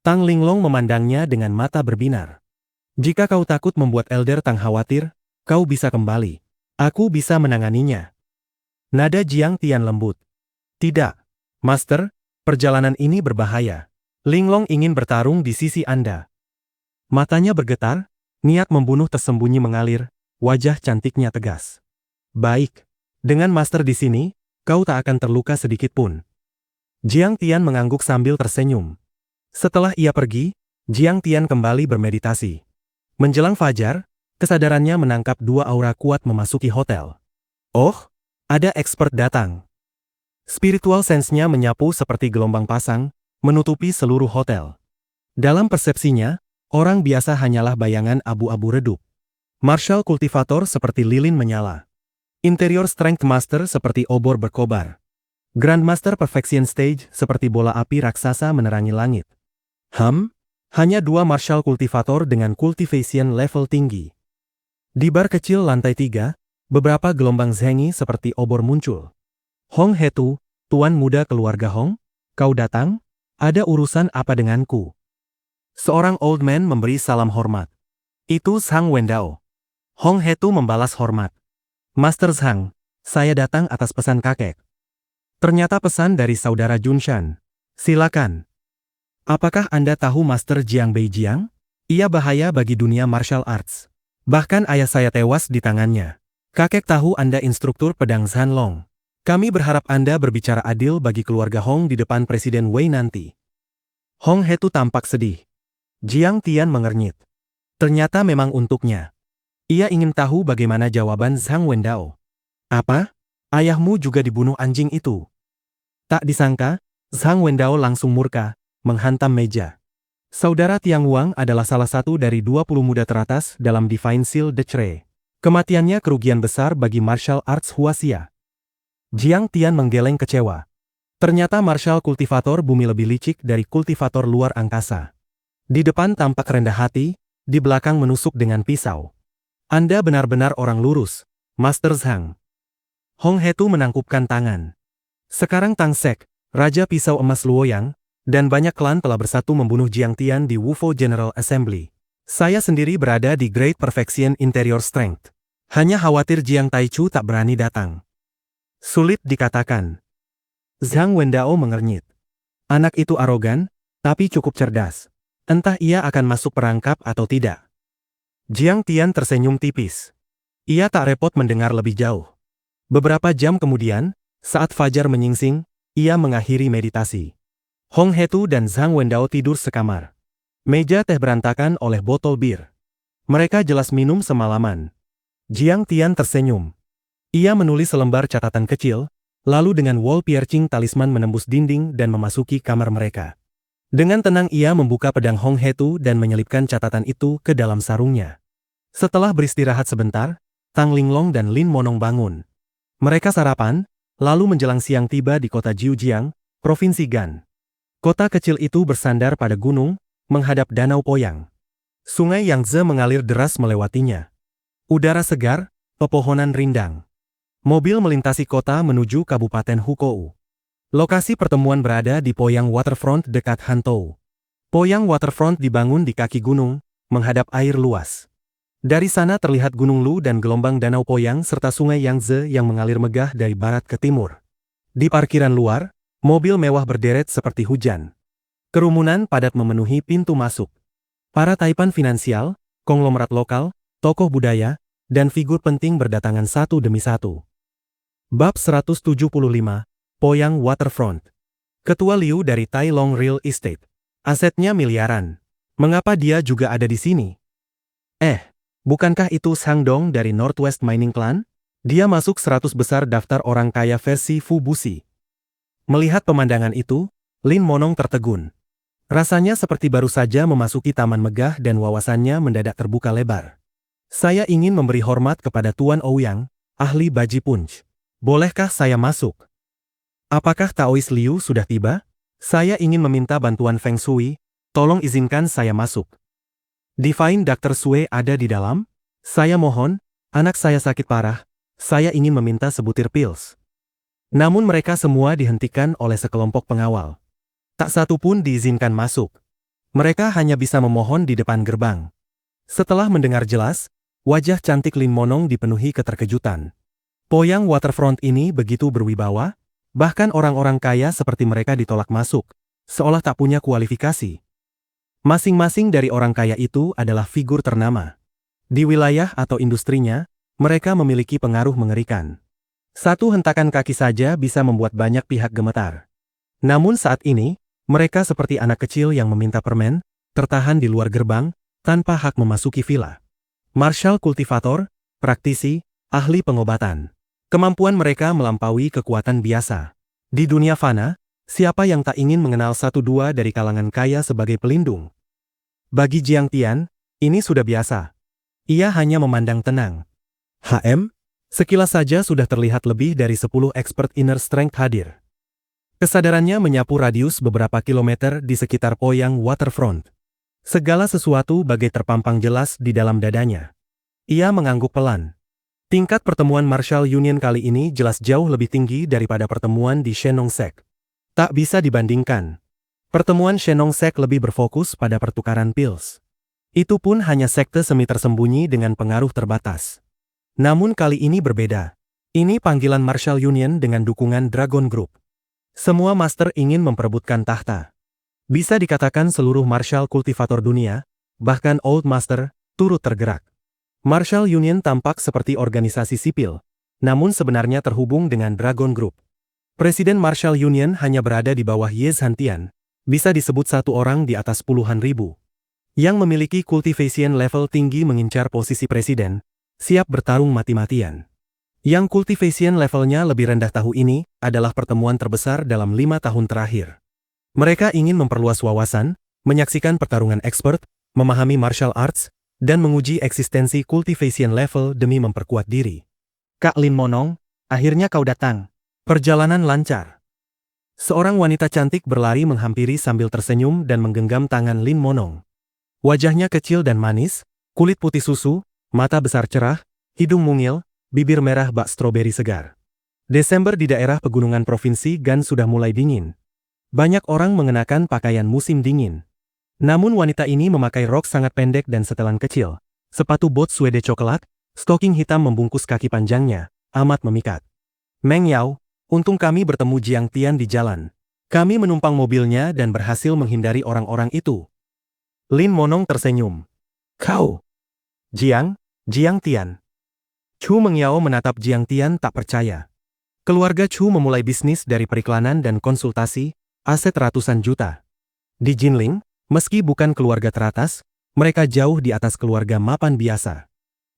Tang Linglong memandangnya dengan mata berbinar. Jika kau takut membuat Elder Tang khawatir, kau bisa kembali. Aku bisa menanganinya. Nada Jiang Tian lembut. Tidak. Master, perjalanan ini berbahaya. Linglong ingin bertarung di sisi Anda. Matanya bergetar, niat membunuh tersembunyi mengalir, wajah cantiknya tegas. Baik. Dengan Master di sini, kau tak akan terluka sedikit pun. Jiang Tian mengangguk sambil tersenyum. Setelah ia pergi, Jiang Tian kembali bermeditasi. Menjelang fajar, kesadarannya menangkap dua aura kuat memasuki hotel. Oh, ada expert datang. Spiritual sense-nya menyapu seperti gelombang pasang, menutupi seluruh hotel. Dalam persepsinya, orang biasa hanyalah bayangan abu-abu redup. Martial kultivator seperti lilin menyala. Interior Strength Master seperti obor berkobar. Grandmaster Perfection Stage seperti bola api raksasa menerangi langit. Hanya dua martial kultivator dengan cultivation level tinggi. Di bar kecil lantai 3, beberapa gelombang zhengi seperti obor muncul. Hong Hetu, tuan muda keluarga Hong, kau datang? Ada urusan apa denganku? Seorang old man memberi salam hormat. Itu Zhang Wendao. Hong Hetu membalas hormat. Master Zhang, saya datang atas pesan kakek. Ternyata pesan dari saudara Junshan. Silakan. Apakah Anda tahu Master Jiang Beijiang? Ia bahaya bagi dunia martial arts. Bahkan ayah saya tewas di tangannya. Kakek tahu Anda instruktur pedang Zhanlong. Kami berharap Anda berbicara adil bagi keluarga Hong di depan Presiden Wei nanti. Hong Hetu tampak sedih. Jiang Tian mengernyit. Ternyata memang untuknya. Ia ingin tahu bagaimana jawaban Zhang Wendao. Apa? Ayahmu juga dibunuh anjing itu? Tak disangka, Zhang Wendao langsung murka, menghantam meja. Saudara Tiang Wang adalah salah satu dari 20 muda teratas dalam Divine Seal Decree. Kematiannya kerugian besar bagi martial arts Huaxia. Jiang Tian menggeleng kecewa. Ternyata Marshal kultivator bumi lebih licik dari kultivator luar angkasa. Di depan tampak rendah hati, di belakang menusuk dengan pisau. Anda benar-benar orang lurus, Master Zhang. Hong Hetu menangkupkan tangan. Sekarang Tang Sek, Raja Pisau Emas Luoyang, dan banyak klan telah bersatu membunuh Jiang Tian di Wufo General Assembly. Saya sendiri berada di Great Perfection Interior Strength. Hanya khawatir Jiang Taichu tak berani datang. Sulit dikatakan. Zhang Wendao mengernyit. Anak itu arogan, tapi cukup cerdas. Entah ia akan masuk perangkap atau tidak. Jiang Tian tersenyum tipis. Ia tak repot mendengar lebih jauh. Beberapa jam kemudian, saat fajar menyingsing, ia mengakhiri meditasi. Hong Hetu dan Zhang Wendao tidur sekamar. Meja teh berantakan oleh botol bir. Mereka jelas minum semalaman. Jiang Tian tersenyum. Ia menulis selembar catatan kecil, lalu dengan wall piercing talisman menembus dinding dan memasuki kamar mereka. Dengan tenang ia membuka pedang Hong Hetu dan menyelipkan catatan itu ke dalam sarungnya. Setelah beristirahat sebentar, Tang Linglong dan Lin Monong bangun. Mereka sarapan, lalu menjelang siang tiba di kota Jiujiang, Provinsi Gan. Kota kecil itu bersandar pada gunung, menghadap Danau Poyang. Sungai Yangtze mengalir deras melewatinya. Udara segar, pepohonan rindang. Mobil melintasi kota menuju Kabupaten Hukou. Lokasi pertemuan berada di Poyang Waterfront dekat Hantou. Poyang Waterfront dibangun di kaki gunung, menghadap air luas. Dari sana terlihat Gunung Lu dan gelombang Danau Poyang serta Sungai Yangtze yang mengalir megah dari barat ke timur. Di parkiran luar, mobil mewah berderet seperti hujan. Kerumunan padat memenuhi pintu masuk. Para taipan finansial, konglomerat lokal, tokoh budaya, dan figur penting berdatangan satu demi satu. Bab 175, Poyang Waterfront. Ketua Liu dari Tai Long Real Estate. Asetnya miliaran. Mengapa dia juga ada di sini? Bukankah itu Shang Dong dari Northwest Mining Clan? Dia masuk 100 besar daftar orang kaya versi Fu Busi. Melihat pemandangan itu, Lin Monong tertegun. Rasanya seperti baru saja memasuki taman megah dan wawasannya mendadak terbuka lebar. Saya ingin memberi hormat kepada Tuan Ouyang, ahli Baji Punch. Bolehkah saya masuk? Apakah Taois Liu sudah tiba? Saya ingin meminta bantuan Feng Shui, tolong izinkan saya masuk. Divine Dr. Sue ada di dalam? Saya mohon, anak saya sakit parah, saya ingin meminta sebutir pils. Namun mereka semua dihentikan oleh sekelompok pengawal. Tak satu pun diizinkan masuk. Mereka hanya bisa memohon di depan gerbang. Setelah mendengar jelas, wajah cantik Lin Monong dipenuhi keterkejutan. Poyang Waterfront ini begitu berwibawa, bahkan orang-orang kaya seperti mereka ditolak masuk, seolah tak punya kualifikasi. Masing-masing dari orang kaya itu adalah figur ternama. Di wilayah atau industrinya, mereka memiliki pengaruh mengerikan. Satu hentakan kaki saja bisa membuat banyak pihak gemetar. Namun saat ini, mereka seperti anak kecil yang meminta permen, tertahan di luar gerbang, tanpa hak memasuki villa. Marshal kultivator, praktisi, ahli pengobatan. Kemampuan mereka melampaui kekuatan biasa. Di dunia fana, siapa yang tak ingin mengenal satu dua dari kalangan kaya sebagai pelindung? Bagi Jiang Tian, ini sudah biasa. Ia hanya memandang tenang. Sekilas saja sudah terlihat lebih dari 10 expert inner strength hadir. Kesadarannya menyapu radius beberapa kilometer di sekitar Poyang Waterfront. Segala sesuatu bagai terpampang jelas di dalam dadanya. Ia mengangguk pelan. Tingkat pertemuan Marshal Union kali ini jelas jauh lebih tinggi daripada pertemuan di Shenong Sek. Tak bisa dibandingkan. Pertemuan Shenong Sek lebih berfokus pada pertukaran pils. Itu pun hanya sekte semi tersembunyi dengan pengaruh terbatas. Namun kali ini berbeda. Ini panggilan Marshal Union dengan dukungan Dragon Group. Semua master ingin memperebutkan tahta. Bisa dikatakan seluruh Marshal kultivator dunia, bahkan Old Master, turut tergerak. Marshal Union tampak seperti organisasi sipil, namun sebenarnya terhubung dengan Dragon Group. Presiden Marshal Union hanya berada di bawah Ye Zhantian, bisa disebut satu orang di atas puluhan ribu. Yang memiliki cultivation level tinggi mengincar posisi presiden, siap bertarung mati-matian. Yang cultivation levelnya lebih rendah tahun ini adalah pertemuan terbesar dalam 5 tahun terakhir. Mereka ingin memperluas wawasan, menyaksikan pertarungan expert, memahami martial arts, dan menguji eksistensi cultivation level demi memperkuat diri. Kak Lin Monong, akhirnya kau datang. Perjalanan lancar. Seorang wanita cantik berlari menghampiri sambil tersenyum dan menggenggam tangan Lin Monong. Wajahnya kecil dan manis, kulit putih susu, mata besar cerah, hidung mungil, bibir merah bak stroberi segar. Desember di daerah pegunungan provinsi Gan sudah mulai dingin. Banyak orang mengenakan pakaian musim dingin. Namun wanita ini memakai rok sangat pendek dan setelan kecil, sepatu bot suede coklat, stoking hitam membungkus kaki panjangnya, amat memikat. Meng Yao, untung kami bertemu Jiang Tian di jalan. Kami menumpang mobilnya dan berhasil menghindari orang-orang itu. Lin Monong tersenyum. Kau? Jiang Tian. Chu Mengyao menatap Jiang Tian tak percaya. Keluarga Chu memulai bisnis dari periklanan dan konsultasi, aset ratusan juta. Di Jinling, meski bukan keluarga teratas, mereka jauh di atas keluarga mapan biasa.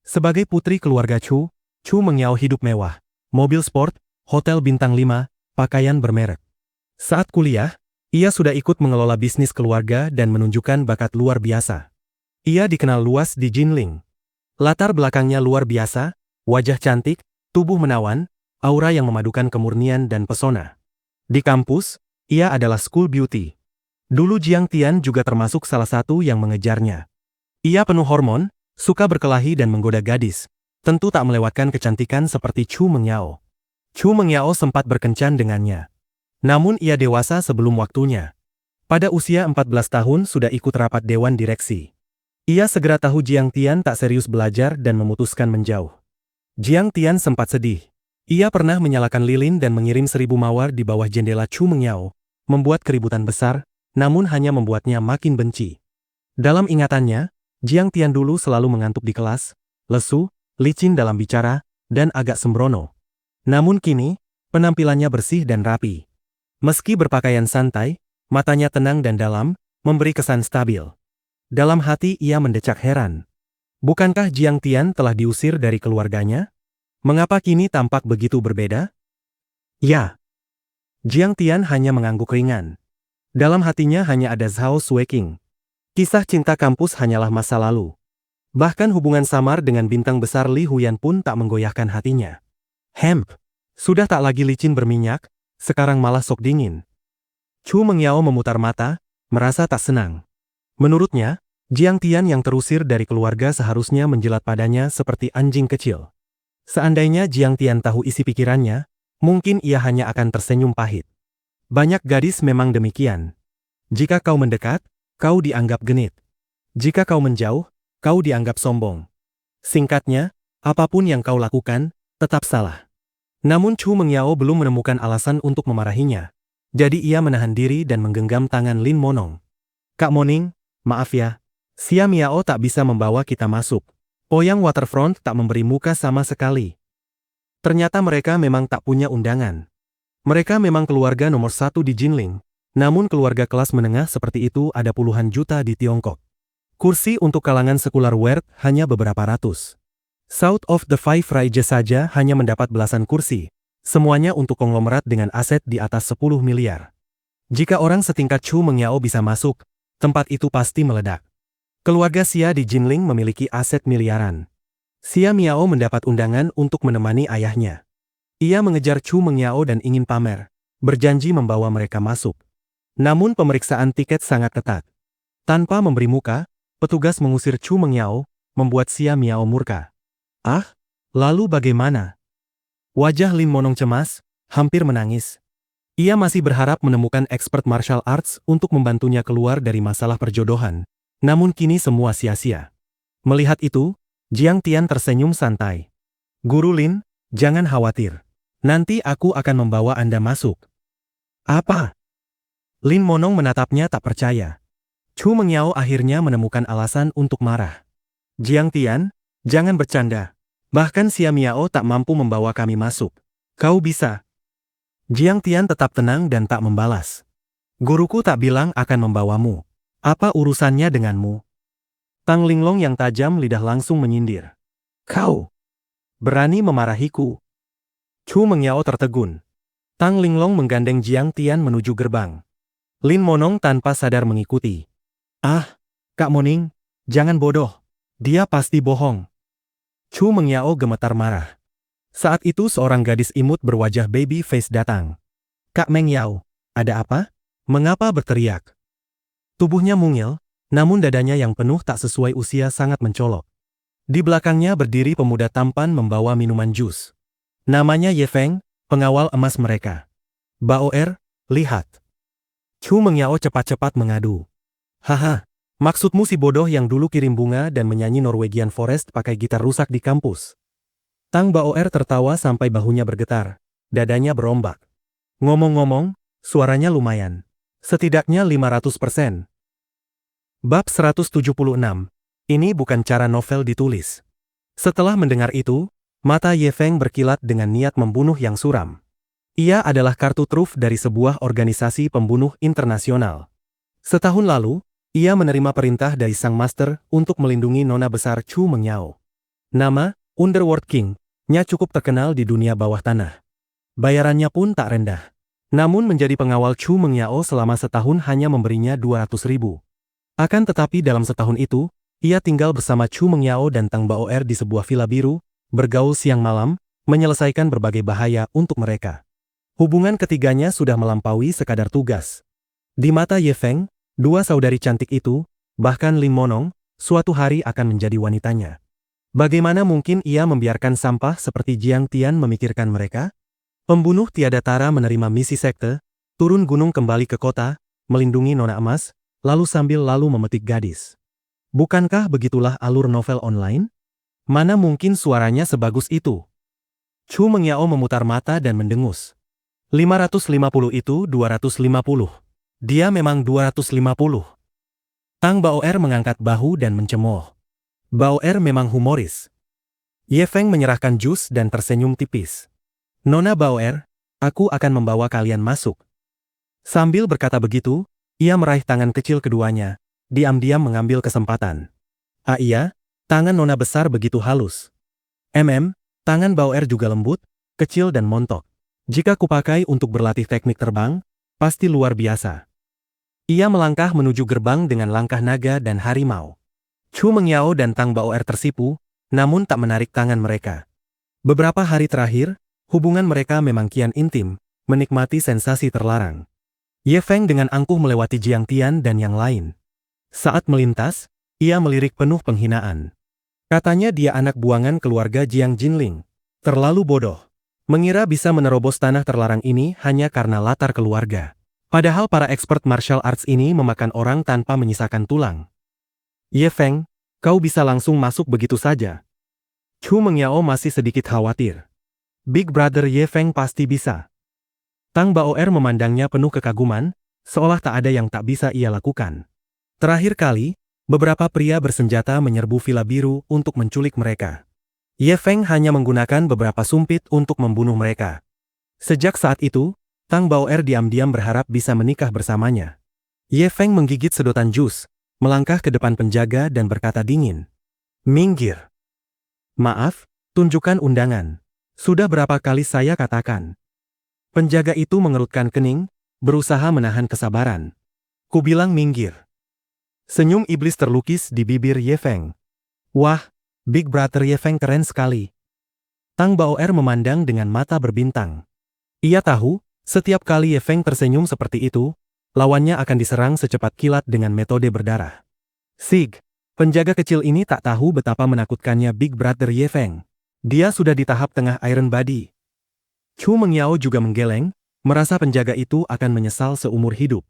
Sebagai putri keluarga Chu Mengyao hidup mewah, mobil sport, hotel bintang 5, pakaian bermerek. Saat kuliah, ia sudah ikut mengelola bisnis keluarga dan menunjukkan bakat luar biasa. Ia dikenal luas di Jinling. Latar belakangnya luar biasa, wajah cantik, tubuh menawan, aura yang memadukan kemurnian dan pesona. Di kampus, ia adalah school beauty. Dulu Jiang Tian juga termasuk salah satu yang mengejarnya. Ia penuh hormon, suka berkelahi dan menggoda gadis, tentu tak melewatkan kecantikan seperti Chu Mengyao. Chu Mengyao sempat berkencan dengannya. Namun ia dewasa sebelum waktunya. Pada usia 14 tahun sudah ikut rapat dewan direksi. Ia segera tahu Jiang Tian tak serius belajar dan memutuskan menjauh. Jiang Tian sempat sedih. Ia pernah menyalakan lilin dan mengirim 1000 mawar di bawah jendela Chu Mengyao, membuat keributan besar, namun hanya membuatnya makin benci. Dalam ingatannya, Jiang Tian dulu selalu mengantuk di kelas, lesu, licin dalam bicara, dan agak sembrono. Namun kini, penampilannya bersih dan rapi. Meski berpakaian santai, matanya tenang dan dalam, memberi kesan stabil. Dalam hati ia mendecak heran. Bukankah Jiang Tian telah diusir dari keluarganya? Mengapa kini tampak begitu berbeda? Ya. Jiang Tian hanya mengangguk ringan. Dalam hatinya hanya ada Zhao Sueking. Kisah cinta kampus hanyalah masa lalu. Bahkan hubungan samar dengan bintang besar Li Huyan pun tak menggoyahkan hatinya. Sudah tak lagi licin berminyak, sekarang malah sok dingin. Chu Mengyao memutar mata, merasa tak senang. Menurutnya, Jiang Tian yang terusir dari keluarga seharusnya menjilat padanya seperti anjing kecil. Seandainya Jiang Tian tahu isi pikirannya, mungkin ia hanya akan tersenyum pahit. Banyak gadis memang demikian. Jika kau mendekat, kau dianggap genit. Jika kau menjauh, kau dianggap sombong. Singkatnya, apapun yang kau lakukan, tetap salah. Namun Chu Mengyao belum menemukan alasan untuk memarahinya. Jadi ia menahan diri dan menggenggam tangan Lin Monong. Kak Moning, maaf ya. Xia Miao tak bisa membawa kita masuk. Ouyang Waterfront tak memberi muka sama sekali. Ternyata mereka memang tak punya undangan. Mereka memang keluarga nomor 1 di Jinling, namun keluarga kelas menengah seperti itu ada puluhan juta di Tiongkok. Kursi untuk kalangan sekular Wert hanya beberapa ratus. South of the Five Rajas saja hanya mendapat belasan kursi, semuanya untuk konglomerat dengan aset di atas 10 miliar. Jika orang setingkat Chu Mengyao bisa masuk, tempat itu pasti meledak. Keluarga Xia di Jinling memiliki aset miliaran. Xia Miao mendapat undangan untuk menemani ayahnya. Ia mengejar Chu Mengyao dan ingin pamer, berjanji membawa mereka masuk. Namun pemeriksaan tiket sangat ketat. Tanpa memberi muka, petugas mengusir Chu Mengyao, membuat Xia Miao murka. Lalu bagaimana? Wajah Lin Monong cemas, hampir menangis. Ia masih berharap menemukan expert martial arts untuk membantunya keluar dari masalah perjodohan. Namun kini semua sia-sia. Melihat itu, Jiang Tian tersenyum santai. Guru Lin, jangan khawatir. Nanti aku akan membawa Anda masuk. Apa? Lin Monong menatapnya tak percaya. Chu Mengyao akhirnya menemukan alasan untuk marah. Jiang Tian, jangan bercanda. Bahkan Xia Miao tak mampu membawa kami masuk. Kau bisa. Jiang Tian tetap tenang dan tak membalas. Guruku tak bilang akan membawamu. Apa urusannya denganmu? Tang Linglong yang tajam lidah langsung menyindir. Kau berani memarahiku? Chu Mengyao tertegun. Tang Linglong menggandeng Jiang Tian menuju gerbang. Lin Monong tanpa sadar mengikuti. Kak Moning, jangan bodoh. Dia pasti bohong. Chu Mengyao gemetar marah. Saat itu seorang gadis imut berwajah baby face datang. Kak Mengyao, Ada apa? Mengapa berteriak? Tubuhnya mungil, namun dadanya yang penuh tak sesuai usia sangat mencolok. Di belakangnya berdiri pemuda tampan membawa minuman jus. Namanya Ye Feng, pengawal emas mereka. Baoer, lihat. Chu Mengyao cepat-cepat mengadu. Haha, maksudmu si bodoh yang dulu kirim bunga dan menyanyi Norwegian Forest pakai gitar rusak di kampus. Tang Baoer tertawa sampai bahunya bergetar. Dadanya berombak. Ngomong-ngomong, suaranya lumayan. Setidaknya 500%. Bab 176. Ini bukan cara novel ditulis. Setelah mendengar itu, mata Ye Feng berkilat dengan niat membunuh yang suram. Ia adalah kartu truf dari sebuah organisasi pembunuh internasional. Setahun lalu, ia menerima perintah dari sang master untuk melindungi nona besar Chu Mengyao. Nama, Underworld King-nya cukup terkenal di dunia bawah tanah. Bayarannya pun tak rendah. Namun menjadi pengawal Chu Mengyao selama setahun hanya memberinya 200.000. Akan tetapi dalam setahun itu, ia tinggal bersama Chu Mengyao dan Tang Baoer di sebuah villa biru, bergaul siang malam, menyelesaikan berbagai bahaya untuk mereka. Hubungan ketiganya sudah melampaui sekadar tugas. Di mata Ye Feng, dua saudari cantik itu, bahkan Lim Monong, suatu hari akan menjadi wanitanya. Bagaimana mungkin ia membiarkan sampah seperti Jiang Tian memikirkan mereka? Pembunuh tiada tara menerima misi sekte, turun gunung kembali ke kota, melindungi nona emas, lalu sambil memetik gadis. Bukankah begitulah alur novel online? Mana mungkin suaranya sebagus itu? Chu Mengyao memutar mata dan mendengus. 550 itu 250. Dia memang 250. Tang Baoer mengangkat bahu dan mencemooh. Baoer memang humoris. Ye Feng menyerahkan jus dan tersenyum tipis. Nona Baoer, aku akan membawa kalian masuk. Sambil berkata begitu, ia meraih tangan kecil keduanya, diam-diam mengambil kesempatan. Ah iya, tangan nona besar begitu halus. Tangan Baoer juga lembut, kecil dan montok. Jika kupakai untuk berlatih teknik terbang, pasti luar biasa. Ia melangkah menuju gerbang dengan langkah naga dan harimau. Chu Mengyao dan Tang Baoer tersipu, namun tak menarik tangan mereka. Beberapa hari terakhir, hubungan mereka memang kian intim, menikmati sensasi terlarang. Ye Feng dengan angkuh melewati Jiang Tian dan yang lain. Saat melintas, ia melirik penuh penghinaan. Katanya dia anak buangan keluarga Jiang Jinling. Terlalu bodoh. Mengira bisa menerobos tanah terlarang ini hanya karena latar keluarga. Padahal para expert martial arts ini memakan orang tanpa menyisakan tulang. Ye Feng, kau bisa langsung masuk begitu saja. Chu Mengyao masih sedikit khawatir. Big Brother Ye Feng pasti bisa. Tang Baoer memandangnya penuh kekaguman, seolah tak ada yang tak bisa ia lakukan. Terakhir kali, beberapa pria bersenjata menyerbu villa biru untuk menculik mereka. Ye Feng hanya menggunakan beberapa sumpit untuk membunuh mereka. Sejak saat itu, Tang Baoer diam-diam berharap bisa menikah bersamanya. Ye Feng menggigit sedotan jus, melangkah ke depan penjaga dan berkata dingin. Minggir. Maaf, tunjukkan undangan. Sudah berapa kali saya katakan. Penjaga itu mengerutkan kening, berusaha menahan kesabaran. Kubilang minggir. Senyum iblis terlukis di bibir Ye Feng. Wah, Big Brother Ye Feng keren sekali. Tang Baoer memandang dengan mata berbintang. Ia tahu, setiap kali Ye Feng tersenyum seperti itu, lawannya akan diserang secepat kilat dengan metode berdarah. Sig, penjaga kecil ini tak tahu betapa menakutkannya Big Brother Ye Feng. Dia sudah di tahap tengah Iron Body. Chu Mengyao juga menggeleng, merasa penjaga itu akan menyesal seumur hidup.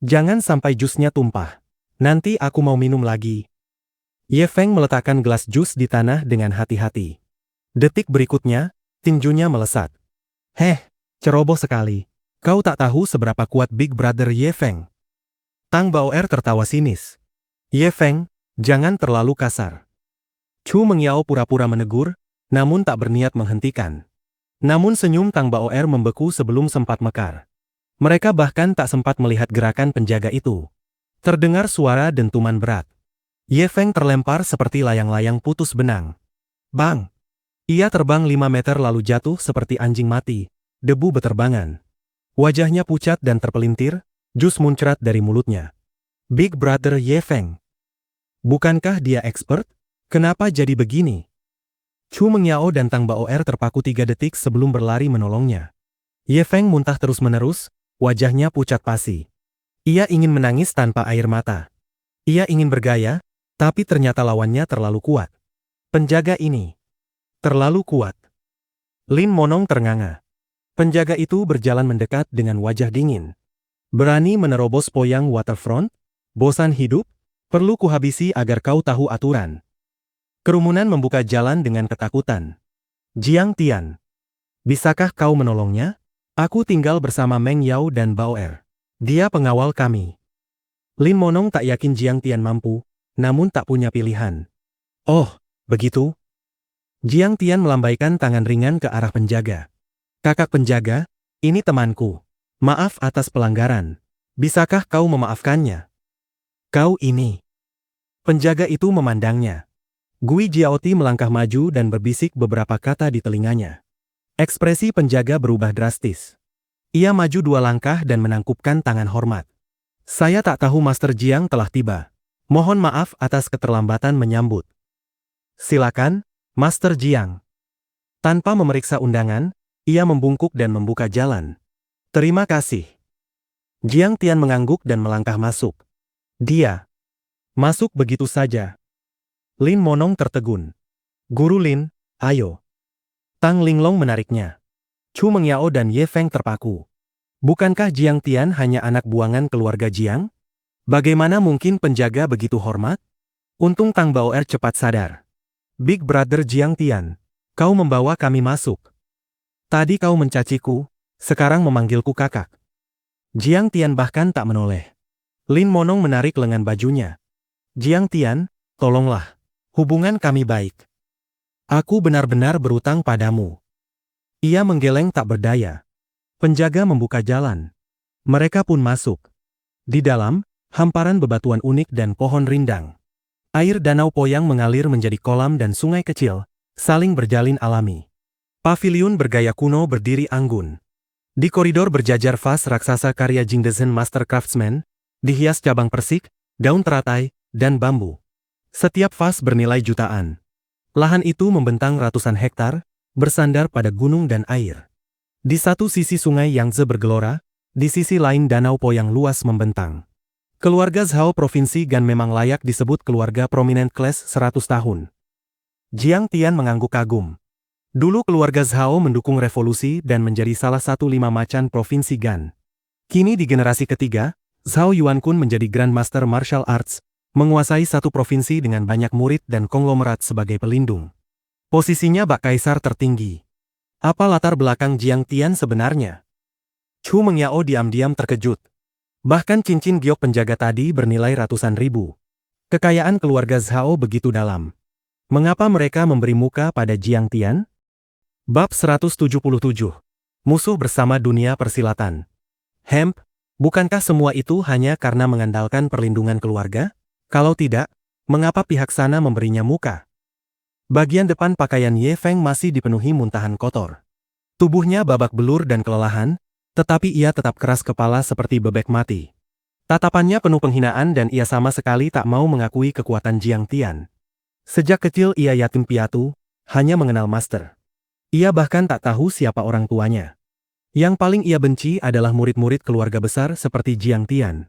Jangan sampai jusnya tumpah. Nanti aku mau minum lagi. Ye Feng meletakkan gelas jus di tanah dengan hati-hati. Detik berikutnya, tinjunya melesat. Heh, ceroboh sekali. Kau tak tahu seberapa kuat Big Brother Ye Feng. Tang Baoer tertawa sinis. Ye Feng, jangan terlalu kasar. Chu Mengyao pura-pura menegur, namun tak berniat menghentikan. Namun senyum Tang Baoer membeku sebelum sempat mekar. Mereka bahkan tak sempat melihat gerakan penjaga itu. Terdengar suara dentuman berat. Ye Feng terlempar seperti layang-layang putus benang. Bang! Ia terbang 5 meter lalu jatuh seperti anjing mati, debu beterbangan. Wajahnya pucat dan terpelintir, jus muncrat dari mulutnya. Big Brother Ye Feng. Bukankah dia expert? Kenapa jadi begini? Chu Mengyao dan Tang Baoer terpaku 3 detik sebelum berlari menolongnya. Ye Feng muntah terus-menerus, wajahnya pucat pasi. Ia ingin menangis tanpa air mata. Ia ingin bergaya, tapi ternyata lawannya terlalu kuat. Penjaga ini terlalu kuat. Lin Monong ternganga. Penjaga itu berjalan mendekat dengan wajah dingin. Berani menerobos Poyang Waterfront? Bosan hidup? Perlu kuhabisi agar kau tahu aturan. Kerumunan membuka jalan dengan ketakutan. Jiang Tian, bisakah kau menolongnya? Aku tinggal bersama Meng Yao dan Bao Er. Dia pengawal kami. Lin Monong tak yakin Jiang Tian mampu, namun tak punya pilihan. Oh, begitu? Jiang Tian melambaikan tangan ringan ke arah penjaga. Kakak penjaga, ini temanku. Maaf atas pelanggaran. Bisakah kau memaafkannya? Kau ini. Penjaga itu memandangnya. Gui Jiaoti melangkah maju dan berbisik beberapa kata di telinganya. Ekspresi penjaga berubah drastis. Ia maju 2 langkah dan menangkupkan tangan hormat. Saya tak tahu Master Jiang telah tiba. Mohon maaf atas keterlambatan menyambut. Silakan, Master Jiang. Tanpa memeriksa undangan, ia membungkuk dan membuka jalan. Terima kasih. Jiang Tian mengangguk dan melangkah masuk. Dia masuk begitu saja. Lin Monong tertegun. Guru Lin, ayo. Tang Linglong menariknya. Chu Mengyao dan Ye Feng terpaku. Bukankah Jiang Tian hanya anak buangan keluarga Jiang? Bagaimana mungkin penjaga begitu hormat? Untung Tang Bao Er cepat sadar. Big Brother Jiang Tian, kau membawa kami masuk. Tadi kau mencaciku, sekarang memanggilku kakak. Jiang Tian bahkan tak menoleh. Lin Monong menarik lengan bajunya. Jiang Tian, tolonglah. Hubungan kami baik. Aku benar-benar berutang padamu. Ia menggeleng tak berdaya. Penjaga membuka jalan. Mereka pun masuk. Di dalam, hamparan bebatuan unik dan pohon rindang. Air danau Poyang mengalir menjadi kolam dan sungai kecil, saling berjalin alami. Paviliun bergaya kuno berdiri anggun. Di koridor berjajar vas raksasa karya Jingdezhen Master Craftsman, dihias cabang persik, daun teratai, dan bambu. Setiap vas bernilai jutaan. Lahan itu membentang ratusan hektar, bersandar pada gunung dan air. Di satu sisi sungai Yangtze bergelora, di sisi lain danau Poyang luas membentang. Keluarga Zhao Provinsi Gan memang layak disebut keluarga prominent class 100 tahun. Jiang Tian mengangguk kagum. Dulu keluarga Zhao mendukung revolusi dan menjadi salah satu 5 macan Provinsi Gan. Kini di generasi ketiga, Zhao Yuankun menjadi Grand Master Martial Arts, menguasai satu provinsi dengan banyak murid dan konglomerat sebagai pelindung. Posisinya bak kaisar tertinggi. Apa latar belakang Jiang Tian sebenarnya? Chu Mengyao diam-diam terkejut. Bahkan cincin giok penjaga tadi bernilai ratusan ribu. Kekayaan keluarga Zhao begitu dalam. Mengapa mereka memberi muka pada Jiang Tian? Bab 177. Musuh bersama dunia persilatan. Hemp, bukankah semua itu hanya karena mengandalkan perlindungan keluarga? Kalau tidak, mengapa pihak sana memberinya muka? Bagian depan pakaian Ye Feng masih dipenuhi muntahan kotor. Tubuhnya babak belur dan kelelahan, tetapi ia tetap keras kepala seperti bebek mati. Tatapannya penuh penghinaan dan ia sama sekali tak mau mengakui kekuatan Jiang Tian. Sejak kecil ia yatim piatu, hanya mengenal master. Ia bahkan tak tahu siapa orang tuanya. Yang paling ia benci adalah murid-murid keluarga besar seperti Jiang Tian.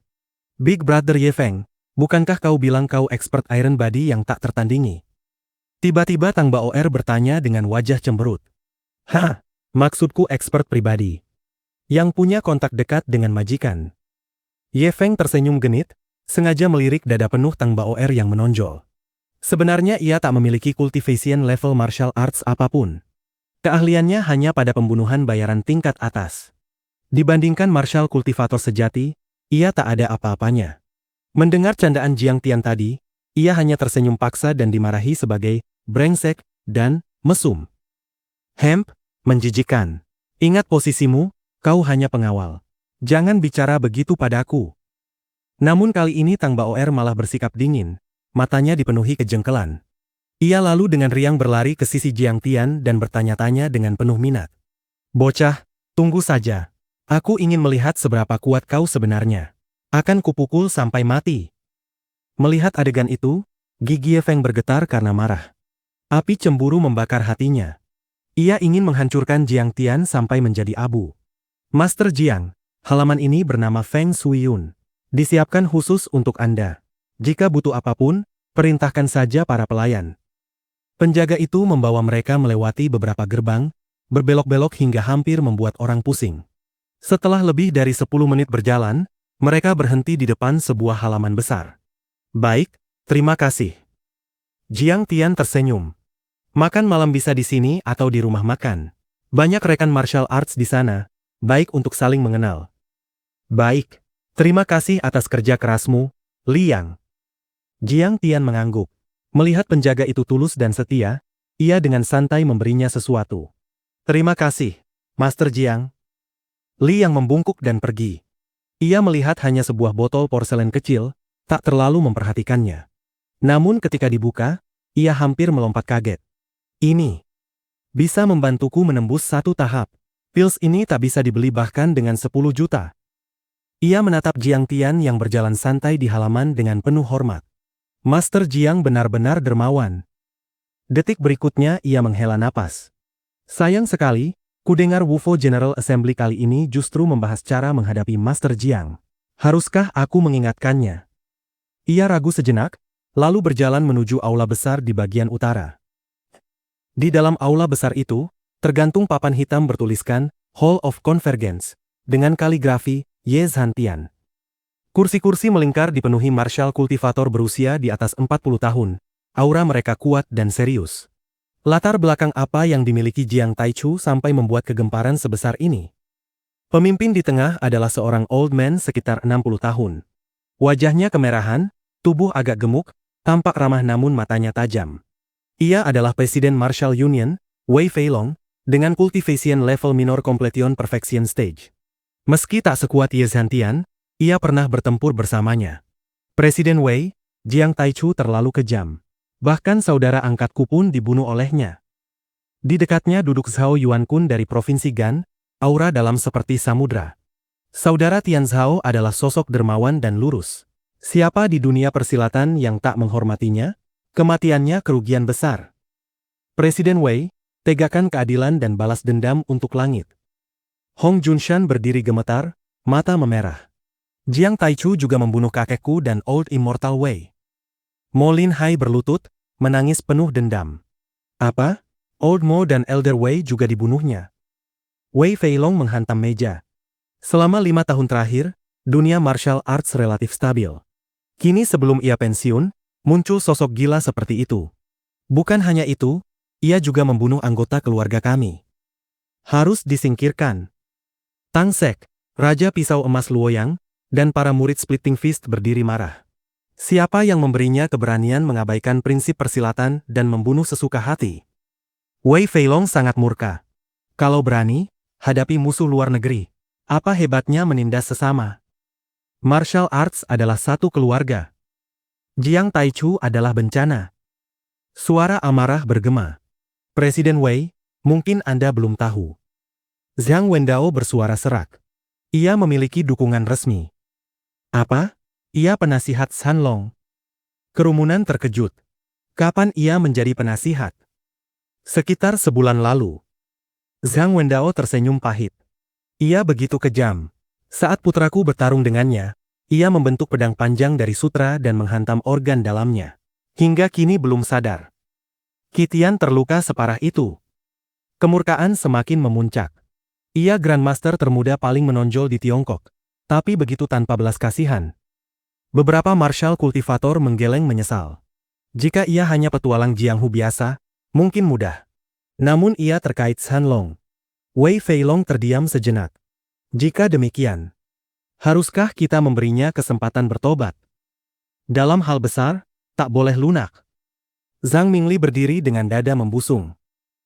Big Brother Ye Feng, bukankah kau bilang kau expert Iron Body yang tak tertandingi? Tiba-tiba Tang Bao Er bertanya dengan wajah cemberut. Hah, maksudku expert pribadi. Yang punya kontak dekat dengan majikan. Ye Feng tersenyum genit, sengaja melirik dada penuh Tang Bao Er yang menonjol. Sebenarnya ia tak memiliki cultivation level martial arts apapun. Keahliannya hanya pada pembunuhan bayaran tingkat atas. Dibandingkan martial kultivator sejati, ia tak ada apa-apanya. Mendengar candaan Jiang Tian tadi, ia hanya tersenyum paksa dan dimarahi sebagai brengsek dan mesum. Hemp, menjijikan. Ingat posisimu, kau hanya pengawal. Jangan bicara begitu padaku. Namun kali ini Tang Bao Er malah bersikap dingin, matanya dipenuhi kejengkelan. Ia lalu dengan riang berlari ke sisi Jiang Tian dan bertanya-tanya dengan penuh minat. Bocah, tunggu saja. Aku ingin melihat seberapa kuat kau sebenarnya. Akan kupukul sampai mati. Melihat adegan itu, gigi Ye Feng bergetar karena marah. Api cemburu membakar hatinya. Ia ingin menghancurkan Jiang Tian sampai menjadi abu. Master Jiang, Halaman ini bernama Feng Shuiyun. Disiapkan khusus untuk Anda. Jika butuh apapun, perintahkan saja para pelayan. Penjaga itu membawa mereka melewati beberapa gerbang, berbelok-belok hingga hampir membuat orang pusing. Setelah lebih dari 10 menit berjalan, mereka berhenti di depan sebuah halaman besar. Baik, terima kasih. Jiang Tian tersenyum. Makan malam bisa di sini atau di rumah makan. Banyak rekan martial arts di sana, baik untuk saling mengenal. Baik, terima kasih atas kerja kerasmu, Liang. Jiang Tian mengangguk. Melihat penjaga itu tulus dan setia, ia dengan santai memberinya sesuatu. Terima kasih, Master Jiang. Liang membungkuk dan pergi. Ia melihat hanya sebuah botol porselen kecil, tak terlalu memperhatikannya. Namun ketika dibuka, ia hampir melompat kaget. Ini bisa membantuku menembus satu tahap. Pils ini tak bisa dibeli bahkan dengan 10 juta. Ia menatap Jiang Tian yang berjalan santai di halaman dengan penuh hormat. Master Jiang benar-benar dermawan. Detik berikutnya ia menghela napas. Sayang sekali, kudengar Wufo General Assembly kali ini justru membahas cara menghadapi Master Jiang. Haruskah aku mengingatkannya? Ia ragu sejenak, lalu berjalan menuju aula besar di bagian utara. Di dalam aula besar itu, tergantung papan hitam bertuliskan Hall of Convergence, dengan kaligrafi Ye Zhantian. Kursi-kursi melingkar dipenuhi martial kultivator berusia di atas 40 tahun. Aura mereka kuat dan serius. Latar belakang apa yang dimiliki Jiang Taichu sampai membuat kegemparan sebesar ini? Pemimpin di tengah adalah seorang old man sekitar 60 tahun. Wajahnya kemerahan, tubuh agak gemuk, tampak ramah namun matanya tajam. Ia adalah Presiden Martial Union, Wei Feilong, dengan cultivation level minor completion perfection stage. Meski tak sekuat Ye Zhantian, ia pernah bertempur bersamanya. Presiden Wei, Jiang Taichu terlalu kejam. Bahkan saudara angkatku pun dibunuh olehnya. Di dekatnya duduk Zhao Yuankun dari Provinsi Gan, aura dalam seperti samudra. Saudara Tian Zhao adalah sosok dermawan dan lurus. Siapa di dunia persilatan yang tak menghormatinya? Kematiannya kerugian besar. Presiden Wei, tegakkan keadilan dan balas dendam untuk langit. Hong Junshan berdiri gemetar, mata memerah. Jiang Taichu juga membunuh kakekku dan Old Immortal Wei. Mo Lin Hai berlutut, menangis penuh dendam. Apa? Old Mo dan Elder Wei juga dibunuhnya. Wei Feilong menghantam meja. Selama 5 tahun terakhir, dunia martial arts relatif stabil. Kini sebelum ia pensiun, muncul sosok gila seperti itu. Bukan hanya itu, ia juga membunuh anggota keluarga kami. Harus disingkirkan. Tang Sek, Raja Pisau Emas Luoyang, dan para murid Splitting Fist berdiri marah. Siapa yang memberinya keberanian mengabaikan prinsip persilatan dan membunuh sesuka hati? Wei Feilong sangat murka. Kalau berani, hadapi musuh luar negeri. Apa hebatnya menindas sesama? Martial arts adalah satu keluarga. Jiang Taichu adalah bencana. Suara amarah bergema. Presiden Wei, mungkin Anda belum tahu. Zhang Wendao bersuara serak. Ia memiliki dukungan resmi. Apa? Ia penasihat Shanlong. Kerumunan terkejut. Kapan ia menjadi penasihat? Sekitar sebulan lalu. Zhang Wendao tersenyum pahit. Ia begitu kejam. Saat putraku bertarung dengannya, ia membentuk pedang panjang dari sutra dan menghantam organ dalamnya. Hingga kini belum sadar. Qitian terluka separah itu. Kemurkaan semakin memuncak. Ia Grandmaster termuda paling menonjol di Tiongkok, tapi begitu tanpa belas kasihan. Beberapa martial kultivator menggeleng menyesal. Jika ia hanya petualang Jianghu biasa, mungkin mudah. Namun ia terkait Shanlong. Wei Feilong terdiam sejenak. Jika demikian, haruskah kita memberinya kesempatan bertobat? Dalam hal besar, tak boleh lunak. Zhang Mingli berdiri dengan dada membusung.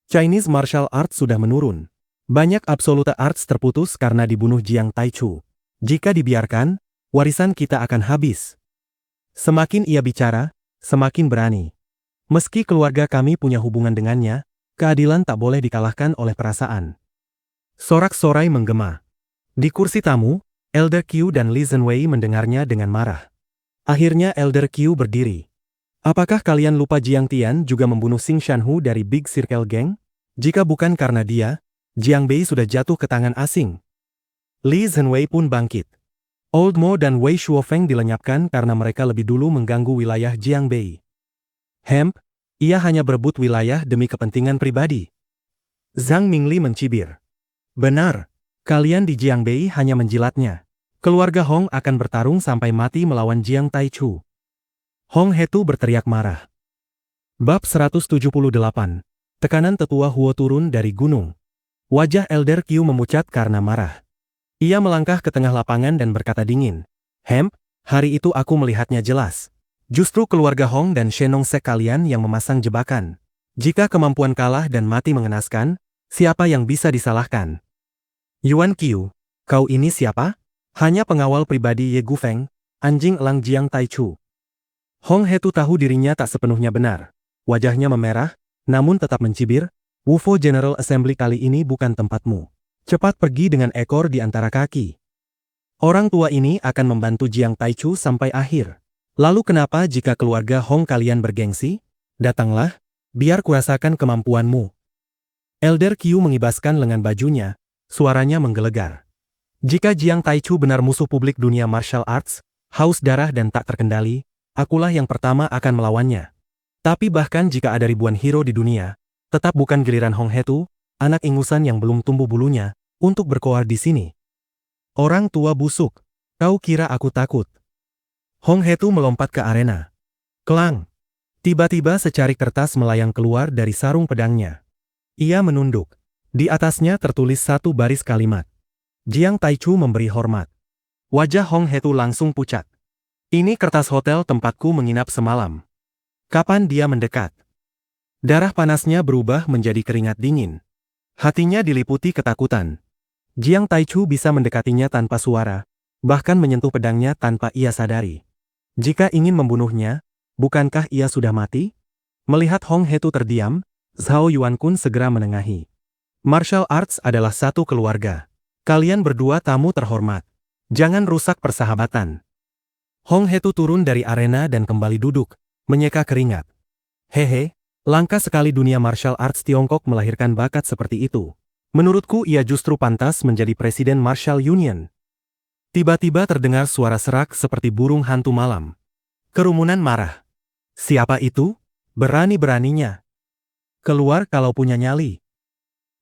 Chinese martial arts sudah menurun. Banyak absolute arts terputus karena dibunuh Jiang Taichu. Jika dibiarkan, warisan kita akan habis. Semakin ia bicara, semakin berani. Meski keluarga kami punya hubungan dengannya, keadilan tak boleh dikalahkan oleh perasaan. Sorak-sorai menggema. Di kursi tamu, Elder Qiu dan Li Zhenwei mendengarnya dengan marah. Akhirnya Elder Qiu berdiri. Apakah kalian lupa Jiang Tian juga membunuh Xing Shanhu dari Big Circle Gang? Jika bukan karena dia, Jiang Bei sudah jatuh ke tangan asing. Li Zhenwei pun bangkit. Old Mo dan Wei Shuofeng dilenyapkan karena mereka lebih dulu mengganggu wilayah Jiangbei. Ia hanya berebut wilayah demi kepentingan pribadi. Zhang Mingli mencibir. Benar, kalian di Jiangbei hanya menjilatnya. Keluarga Hong akan bertarung sampai mati melawan Jiang Taichu. Hong Hetu berteriak marah. Bab 178. Tekanan tetua Huo turun dari gunung. Wajah Elder Qiu memucat karena marah. Ia melangkah ke tengah lapangan dan berkata dingin. Hari itu aku melihatnya jelas. Justru keluarga Hong dan Shenong Sek kalian yang memasang jebakan. Jika kemampuan kalah dan mati mengenaskan, siapa yang bisa disalahkan? Yuan Qiu, kau ini siapa? Hanya pengawal pribadi Ye Gufeng, anjing elang Jiang Taichu. Hong Hetu tahu dirinya tak sepenuhnya benar. Wajahnya memerah, namun tetap mencibir. Wufo General Assembly kali ini bukan tempatmu. Cepat pergi dengan ekor di antara kaki. Orang tua ini akan membantu Jiang Taichu sampai akhir. Lalu kenapa jika keluarga Hong kalian bergengsi? Datanglah, biar kurasakan kemampuanmu. Elder Qiu mengibaskan lengan bajunya, suaranya menggelegar. Jika Jiang Taichu benar musuh publik dunia martial arts, haus darah dan tak terkendali, akulah yang pertama akan melawannya. Tapi bahkan jika ada ribuan hero di dunia, tetap bukan giliran Hong Hetu, anak ingusan yang belum tumbuh bulunya, untuk berkoar di sini. Orang tua busuk, kau kira aku takut? Hong Hetu melompat ke arena. Klang! Tiba-tiba secarik kertas melayang keluar dari sarung pedangnya. Ia menunduk. Di atasnya tertulis satu baris kalimat. Jiang Taichu memberi hormat. Wajah Hong Hetu langsung pucat. Ini kertas hotel tempatku menginap semalam. Kapan dia mendekat? Darah panasnya berubah menjadi keringat dingin. Hatinya diliputi ketakutan. Jiang Taichu bisa mendekatinya tanpa suara, bahkan menyentuh pedangnya tanpa ia sadari. Jika ingin membunuhnya, bukankah ia sudah mati? Melihat Hong Hetu terdiam, Zhao Yuankun segera menengahi. Martial arts adalah satu keluarga. Kalian berdua tamu terhormat. Jangan rusak persahabatan. Hong Hetu turun dari arena dan kembali duduk, menyeka keringat. Hehe, langka sekali dunia martial arts Tiongkok melahirkan bakat seperti itu. Menurutku ia justru pantas menjadi presiden Martial Union. Tiba-tiba terdengar suara serak seperti burung hantu malam. Kerumunan marah. Siapa itu? Berani-beraninya keluar kalau punya nyali.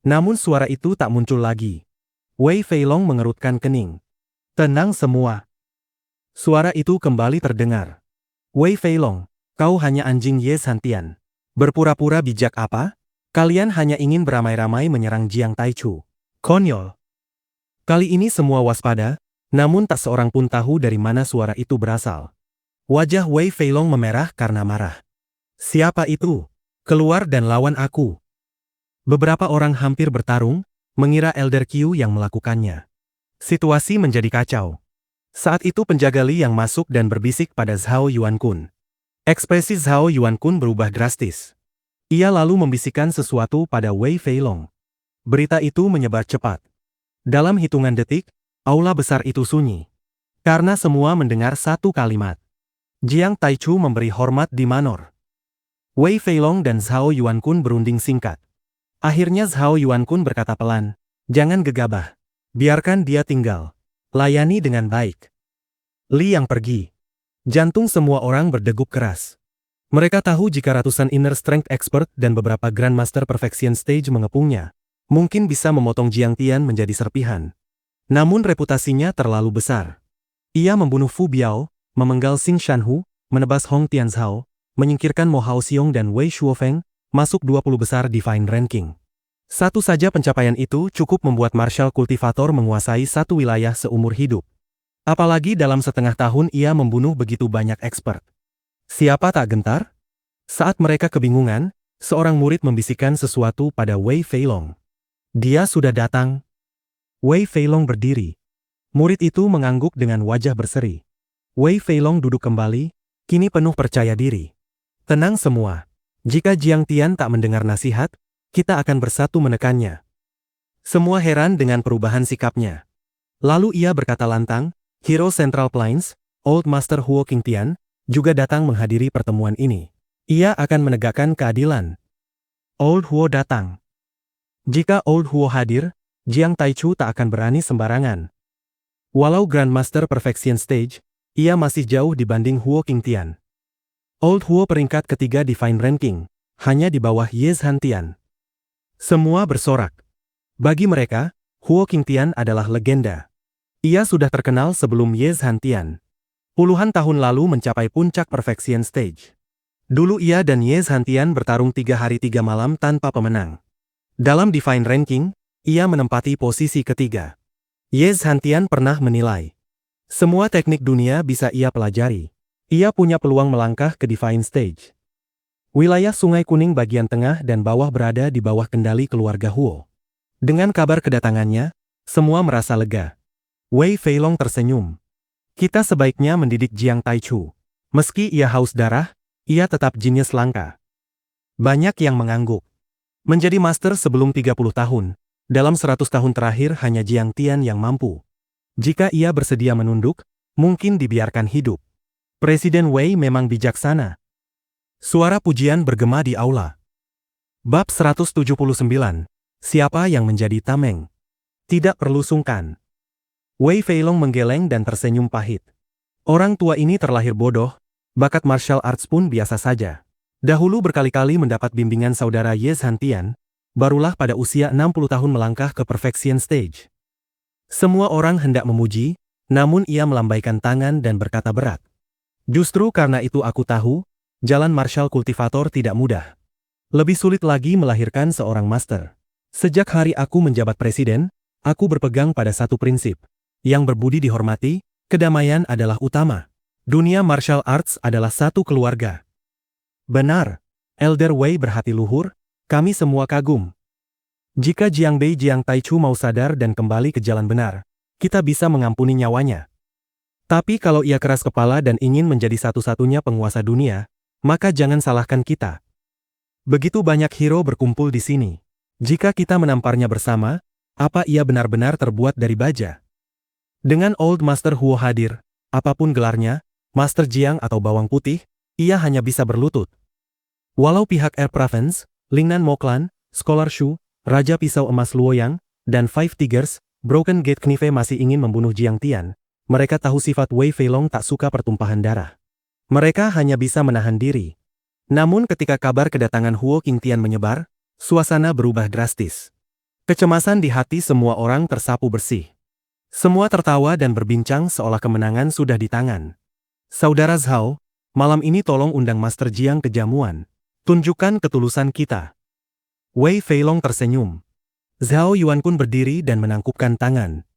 Namun suara itu tak muncul lagi. Wei Feilong mengerutkan kening. Tenang semua. Suara itu kembali terdengar. Wei Feilong, kau hanya anjing Ye Santian. Berpura-pura bijak apa? Kalian hanya ingin beramai-ramai menyerang Jiang Taichu. Konyol. Kali ini semua waspada, namun tak seorang pun tahu dari mana suara itu berasal. Wajah Wei Feilong memerah karena marah. Siapa itu? Keluar dan lawan aku. Beberapa orang hampir bertarung, mengira Elder Qiu yang melakukannya. Situasi menjadi kacau. Saat itu penjaga Li yang masuk dan berbisik pada Zhao Yuankun. Ekspresi Zhao Yuankun berubah drastis. Ia lalu membisikkan sesuatu pada Wei Feilong. Berita itu menyebar cepat. Dalam hitungan detik, aula besar itu sunyi. Karena semua mendengar satu kalimat. Jiang Taichu memberi hormat di manor. Wei Feilong dan Zhao Yuankun berunding singkat. Akhirnya Zhao Yuankun berkata pelan, jangan gegabah. Biarkan dia tinggal. Layani dengan baik. Li yang pergi. Jantung semua orang berdegup keras. Mereka tahu jika ratusan inner strength expert dan beberapa Grandmaster Perfection Stage mengepungnya, mungkin bisa memotong Jiang Tian menjadi serpihan. Namun reputasinya terlalu besar. Ia membunuh Fu Biao, memenggal Xing Shanhu, menebas Hong Tianzhao, menyingkirkan Mo Hao Xiong dan Wei Shuofeng, masuk 20 besar Divine Ranking. Satu saja pencapaian itu cukup membuat Martial Cultivator menguasai satu wilayah seumur hidup. Apalagi dalam setengah tahun ia membunuh begitu banyak expert. Siapa tak gentar? Saat mereka kebingungan, seorang murid membisikkan sesuatu pada Wei Feilong. Dia sudah datang. Wei Feilong berdiri. Murid itu mengangguk dengan wajah berseri. Wei Feilong duduk kembali, kini penuh percaya diri. Tenang semua. Jika Jiang Tian tak mendengar nasihat, kita akan bersatu menekannya. Semua heran dengan perubahan sikapnya. Lalu ia berkata lantang, Hero Central Plains, Old Master Huo Qingtian, juga datang menghadiri pertemuan ini. Ia akan menegakkan keadilan. Old Huo datang. Jika Old Huo hadir, Jiang Taichu tak akan berani sembarangan. Walau Grandmaster Perfection Stage, ia masih jauh dibanding Huo Qingtian. Old Huo peringkat ketiga di Fine Ranking, hanya di bawah Ye Zhantian. Semua bersorak. Bagi mereka, Huo Qingtian adalah legenda. Ia sudah terkenal sebelum Ye Zhantian. Puluhan tahun lalu mencapai puncak Perfection Stage. Dulu ia dan Ye Zhantian bertarung 3 hari 3 malam tanpa pemenang. Dalam Divine Ranking, ia menempati posisi ketiga. Ye Zhantian pernah menilai, semua teknik dunia bisa ia pelajari. Ia punya peluang melangkah ke Divine Stage. Wilayah Sungai Kuning bagian tengah dan bawah berada di bawah kendali keluarga Huo. Dengan kabar kedatangannya, semua merasa lega. Wei Feilong tersenyum. Kita sebaiknya mendidik Jiang Taichu. Meski ia haus darah, ia tetap jenius langka. Banyak yang mengangguk. Menjadi master sebelum 30 tahun. Dalam 100 tahun terakhir hanya Jiang Tian yang mampu. Jika ia bersedia menunduk, mungkin dibiarkan hidup. Presiden Wei memang bijaksana. Suara pujian bergema di aula. Bab 179. Siapa yang menjadi tameng? Tidak perlu sungkan. Wei Feilong menggeleng dan tersenyum pahit. Orang tua ini terlahir bodoh, bakat martial arts pun biasa saja. Dahulu berkali-kali mendapat bimbingan saudara Ye Zhantian, barulah pada usia 60 tahun melangkah ke Perfection Stage. Semua orang hendak memuji, namun ia melambaikan tangan dan berkata berat. Justru karena itu aku tahu, jalan martial kultivator tidak mudah. Lebih sulit lagi melahirkan seorang master. Sejak hari aku menjabat presiden, aku berpegang pada satu prinsip. Yang berbudi dihormati, kedamaian adalah utama. Dunia martial arts adalah satu keluarga. Benar, Elder Wei berhati luhur. Kami semua kagum. Jika Jiangbei Jiang Taichu mau sadar dan kembali ke jalan benar, kita bisa mengampuni nyawanya. Tapi kalau ia keras kepala dan ingin menjadi satu-satunya penguasa dunia, maka jangan salahkan kita. Begitu banyak hero berkumpul di sini. Jika kita menamparnya bersama, apa ia benar-benar terbuat dari baja? Dengan Old Master Huo hadir, apapun gelarnya, Master Jiang atau Bawang Putih, ia hanya bisa berlutut. Walau pihak Air Province, Lingnan Moklan, Scholar Shu, Raja Pisau Emas Luoyang, dan Five Tigers, Broken Gate Knife masih ingin membunuh Jiang Tian. Mereka tahu sifat Wei Feilong tak suka pertumpahan darah. Mereka hanya bisa menahan diri. Namun ketika kabar kedatangan Huo Qingtian menyebar, suasana berubah drastis. Kecemasan di hati semua orang tersapu bersih. Semua tertawa dan berbincang seolah kemenangan sudah di tangan. Saudara Zhao, malam ini tolong undang Master Jiang ke jamuan. Tunjukkan ketulusan kita. Wei Feilong tersenyum. Zhao Yuan pun berdiri dan menangkupkan tangan.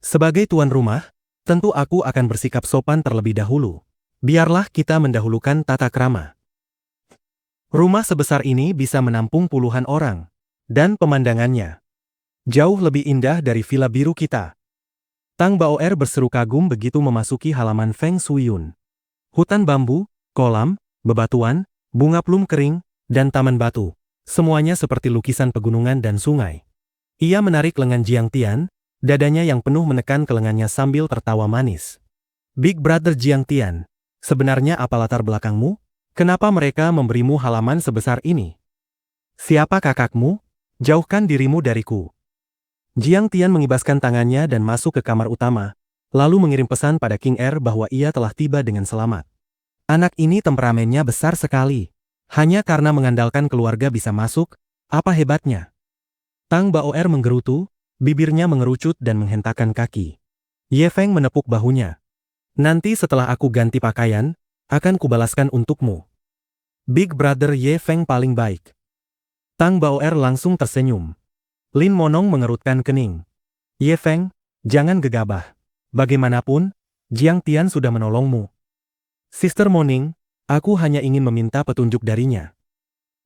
Sebagai tuan rumah, tentu aku akan bersikap sopan terlebih dahulu. Biarlah kita mendahulukan tata krama. Rumah sebesar ini bisa menampung puluhan orang. Dan pemandangannya jauh lebih indah dari villa biru kita. Tang Baoer berseru kagum begitu memasuki halaman Feng Shuyun. Hutan bambu, kolam, bebatuan, bunga plum kering, dan taman batu. Semuanya seperti lukisan pegunungan dan sungai. Ia menarik lengan Jiang Tian, dadanya yang penuh menekan ke lengannya sambil tertawa manis. Big Brother Jiang Tian, sebenarnya apa latar belakangmu? Kenapa mereka memberimu halaman sebesar ini? Siapa kakakmu? Jauhkan dirimu dariku. Jiang Tian mengibaskan tangannya dan masuk ke kamar utama, lalu mengirim pesan pada King Er bahwa ia telah tiba dengan selamat. Anak ini temperamennya besar sekali. Hanya karena mengandalkan keluarga bisa masuk, apa hebatnya? Tang Baoer menggerutu, bibirnya mengerucut dan menghentakkan kaki. Ye Feng menepuk bahunya. Nanti setelah aku ganti pakaian, akan kubalaskan untukmu. Big Brother Ye Feng paling baik. Tang Baoer langsung tersenyum. Lin Monong mengerutkan kening. Ye Feng, jangan gegabah. Bagaimanapun, Jiang Tian sudah menolongmu. Sister Moning, aku hanya ingin meminta petunjuk darinya.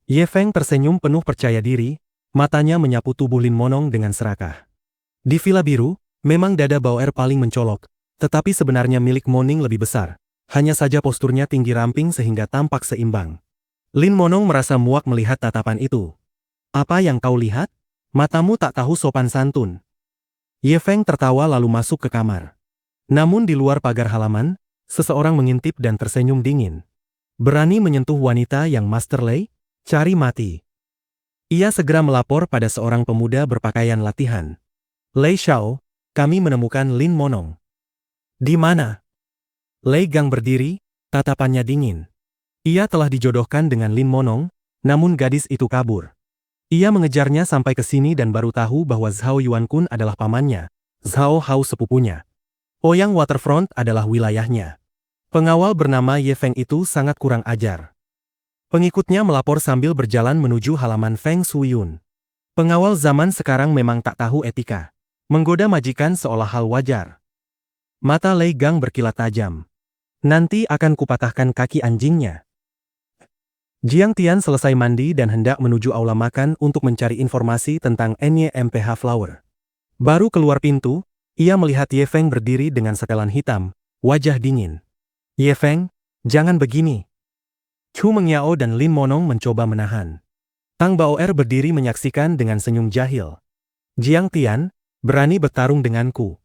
Ye Feng tersenyum penuh percaya diri, matanya menyapu tubuh Lin Monong dengan serakah. Di Villa Biru, memang dada Baoer paling mencolok, tetapi sebenarnya milik Moning lebih besar. Hanya saja posturnya tinggi ramping sehingga tampak seimbang. Lin Monong merasa muak melihat tatapan itu. Apa yang kau lihat? Matamu tak tahu sopan santun. Ye Feng tertawa lalu masuk ke kamar. Namun di luar pagar halaman, seseorang mengintip dan tersenyum dingin. Berani menyentuh wanita yang Master Lei? Cari mati. Ia segera melapor pada seorang pemuda berpakaian latihan. Lei Xiao, kami menemukan Lin Monong. Di mana? Lei Gang berdiri, tatapannya dingin. Ia telah dijodohkan dengan Lin Monong, namun gadis itu kabur. Ia mengejarnya sampai ke sini dan baru tahu bahwa Zhao Yuankun adalah pamannya, Zhao Hao sepupunya. Ouyang Waterfront adalah wilayahnya. Pengawal bernama Ye Feng itu sangat kurang ajar. Pengikutnya melapor sambil berjalan menuju halaman Feng Shuyun. Pengawal zaman sekarang memang tak tahu etika. Menggoda majikan seolah hal wajar. Mata Lei Gang berkilat tajam. Nanti akan kupatahkan kaki anjingnya. Jiang Tian selesai mandi dan hendak menuju aula makan untuk mencari informasi tentang NYMPH Flower. Baru keluar pintu, ia melihat Ye Feng berdiri dengan setelan hitam, wajah dingin. Ye Feng, jangan begini. Chu Mengyao dan Lin Monong mencoba menahan. Tang Baoer berdiri menyaksikan dengan senyum jahil. Jiang Tian, berani bertarung denganku.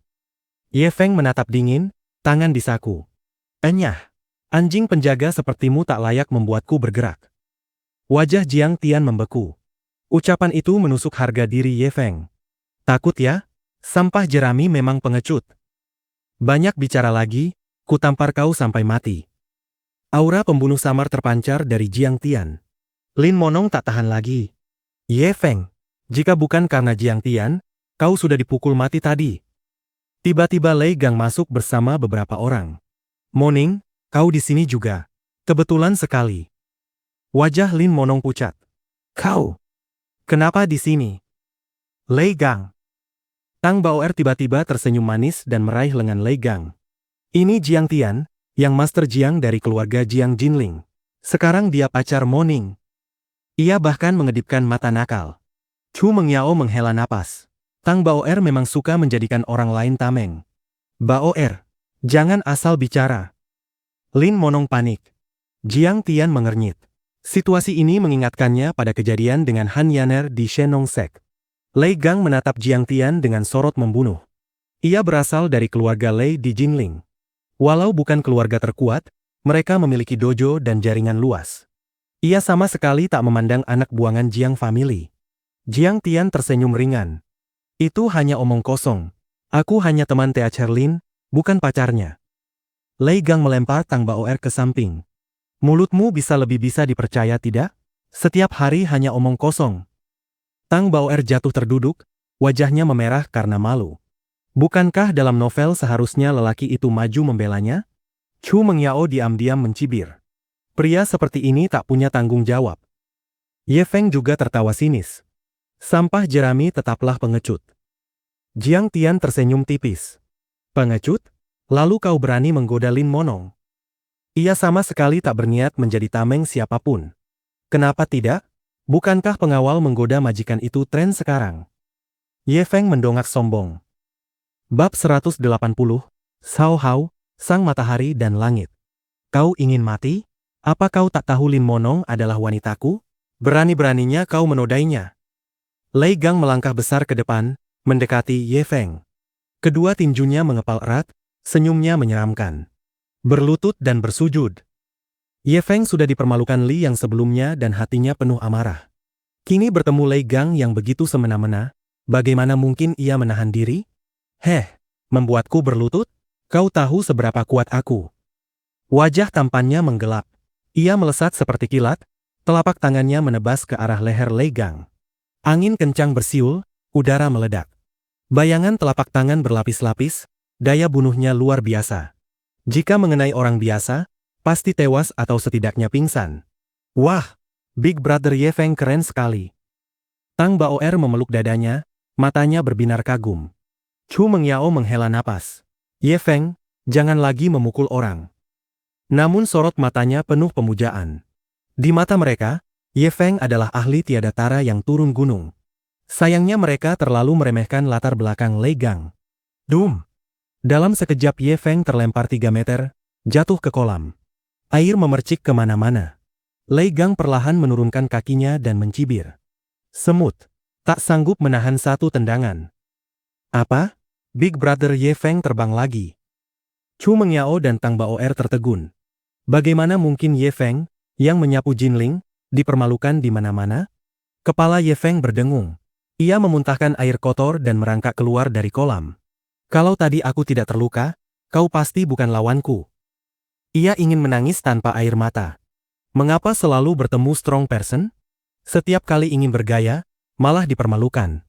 Ye Feng menatap dingin, tangan di saku. Enyah, anjing penjaga sepertimu tak layak membuatku bergerak. Wajah Jiang Tian membeku. Ucapan itu menusuk harga diri Ye Feng. Takut ya? Sampah jerami memang pengecut. Banyak bicara lagi, ku tampar kau sampai mati. Aura pembunuh samar terpancar dari Jiang Tian. Lin Monong tak tahan lagi. Ye Feng, jika bukan karena Jiang Tian, kau sudah dipukul mati tadi. Tiba-tiba Lei Gang masuk bersama beberapa orang. Moning, kau di sini juga. Kebetulan sekali. Wajah Lin Monong pucat. Kau, kenapa di sini? Lei Gang. Tang Baoer tiba-tiba tersenyum manis dan meraih lengan Lei Gang. Ini Jiang Tian, yang Master Jiang dari keluarga Jiang Jinling. Sekarang dia pacar Moning. Ia bahkan mengedipkan mata nakal. Chu Mengyao menghela napas. Tang Baoer memang suka menjadikan orang lain tameng. Baoer, jangan asal bicara. Lin Monong panik. Jiang Tian mengernyit. Situasi ini mengingatkannya pada kejadian dengan Han Yaner di Shenong Sek. Lei Gang menatap Jiang Tian dengan sorot membunuh. Ia berasal dari keluarga Lei di Jinling. Walau bukan keluarga terkuat, mereka memiliki dojo dan jaringan luas. Ia sama sekali tak memandang anak buangan Jiang family. Jiang Tian tersenyum ringan. Itu hanya omong kosong. Aku hanya teman Tea Cherlin, bukan pacarnya. Lei Gang melempar Tang Baoer ke samping. Mulutmu lebih bisa dipercaya tidak? Setiap hari hanya omong kosong. Tang Baoer jatuh terduduk, wajahnya memerah karena malu. Bukankah dalam novel seharusnya lelaki itu maju membelanya? Chu Mengyao diam-diam mencibir. Pria seperti ini tak punya tanggung jawab. Ye Feng juga tertawa sinis. Sampah jerami tetaplah pengecut. Jiang Tian tersenyum tipis. Pengecut? Lalu kau berani menggoda Lin Monong? Ia sama sekali tak berniat menjadi tameng siapapun. Kenapa tidak? Bukankah pengawal menggoda majikan itu tren sekarang? Ye Feng mendongak sombong. Bab 180, Cao Hao, Sang Matahari dan Langit. Kau ingin mati? Apa kau tak tahu Lin Monong adalah wanitaku? Berani-beraninya kau menodainya. Lei Gang melangkah besar ke depan, mendekati Ye Feng. Kedua tinjunya mengepal erat, senyumnya menyeramkan. Berlutut dan bersujud. Ye Feng sudah dipermalukan Li yang sebelumnya dan hatinya penuh amarah. Kini bertemu Lei Gang yang begitu semena-mena, bagaimana mungkin ia menahan diri? Membuatku berlutut? Kau tahu seberapa kuat aku. Wajah tampannya menggelap. Ia melesat seperti kilat, telapak tangannya menebas ke arah leher Lei Gang. Angin kencang bersiul, udara meledak. Bayangan telapak tangan berlapis-lapis, daya bunuhnya luar biasa. Jika mengenai orang biasa, pasti tewas atau setidaknya pingsan. Wah, Big Brother Ye Feng keren sekali. Tang Baoer memeluk dadanya, matanya berbinar kagum. Chu Mengyao menghela napas. Ye Feng, jangan lagi memukul orang. Namun sorot matanya penuh pemujaan. Di mata mereka, Ye Feng adalah ahli tiada tara yang turun gunung. Sayangnya mereka terlalu meremehkan latar belakang Lei Gang. Dum! Dalam sekejap Ye Feng terlempar 3 meter, jatuh ke kolam. Air memercik kemana-mana. Lei Gang perlahan menurunkan kakinya dan mencibir. Semut. Tak sanggup menahan satu tendangan. Apa? Big Brother Ye Feng terbang lagi. Chu Mengyao dan Tang Baoer tertegun. Bagaimana mungkin Ye Feng, yang menyapu Jinling, dipermalukan di mana-mana? Kepala Ye Feng berdengung. Ia memuntahkan air kotor dan merangkak keluar dari kolam. Kalau tadi aku tidak terluka, kau pasti bukan lawanku. Ia ingin menangis tanpa air mata. Mengapa selalu bertemu strong person? Setiap kali ingin bergaya, malah dipermalukan.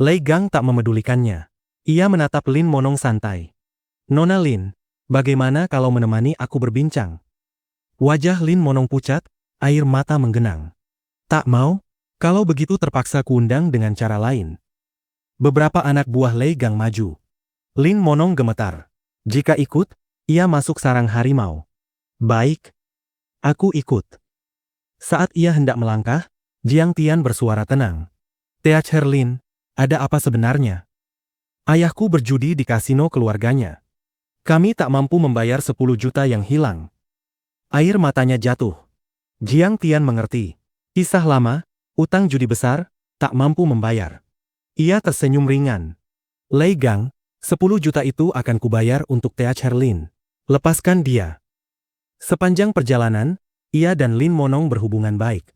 Lei Gang tak memedulikannya. Ia menatap Lin Monong santai. Nona Lin, bagaimana kalau menemani aku berbincang? Wajah Lin Monong pucat, air mata menggenang. Tak mau, kalau begitu terpaksa kuundang dengan cara lain. Beberapa anak buah Lei Gang maju. Lin Monong gemetar. Jika ikut, ia masuk sarang harimau. Baik. Aku ikut. Saat ia hendak melangkah, Jiang Tian bersuara tenang. Teacher Lin, ada apa sebenarnya? Ayahku berjudi di kasino keluarganya. Kami tak mampu membayar 10 juta yang hilang. Air matanya jatuh. Jiang Tian mengerti. Kisah lama, utang judi besar, tak mampu membayar. Ia tersenyum ringan. Lei Gang, 10 juta itu akan kubayar untuk Teacher Lin. Lepaskan dia. Sepanjang perjalanan, ia dan Lin Monong berhubungan baik.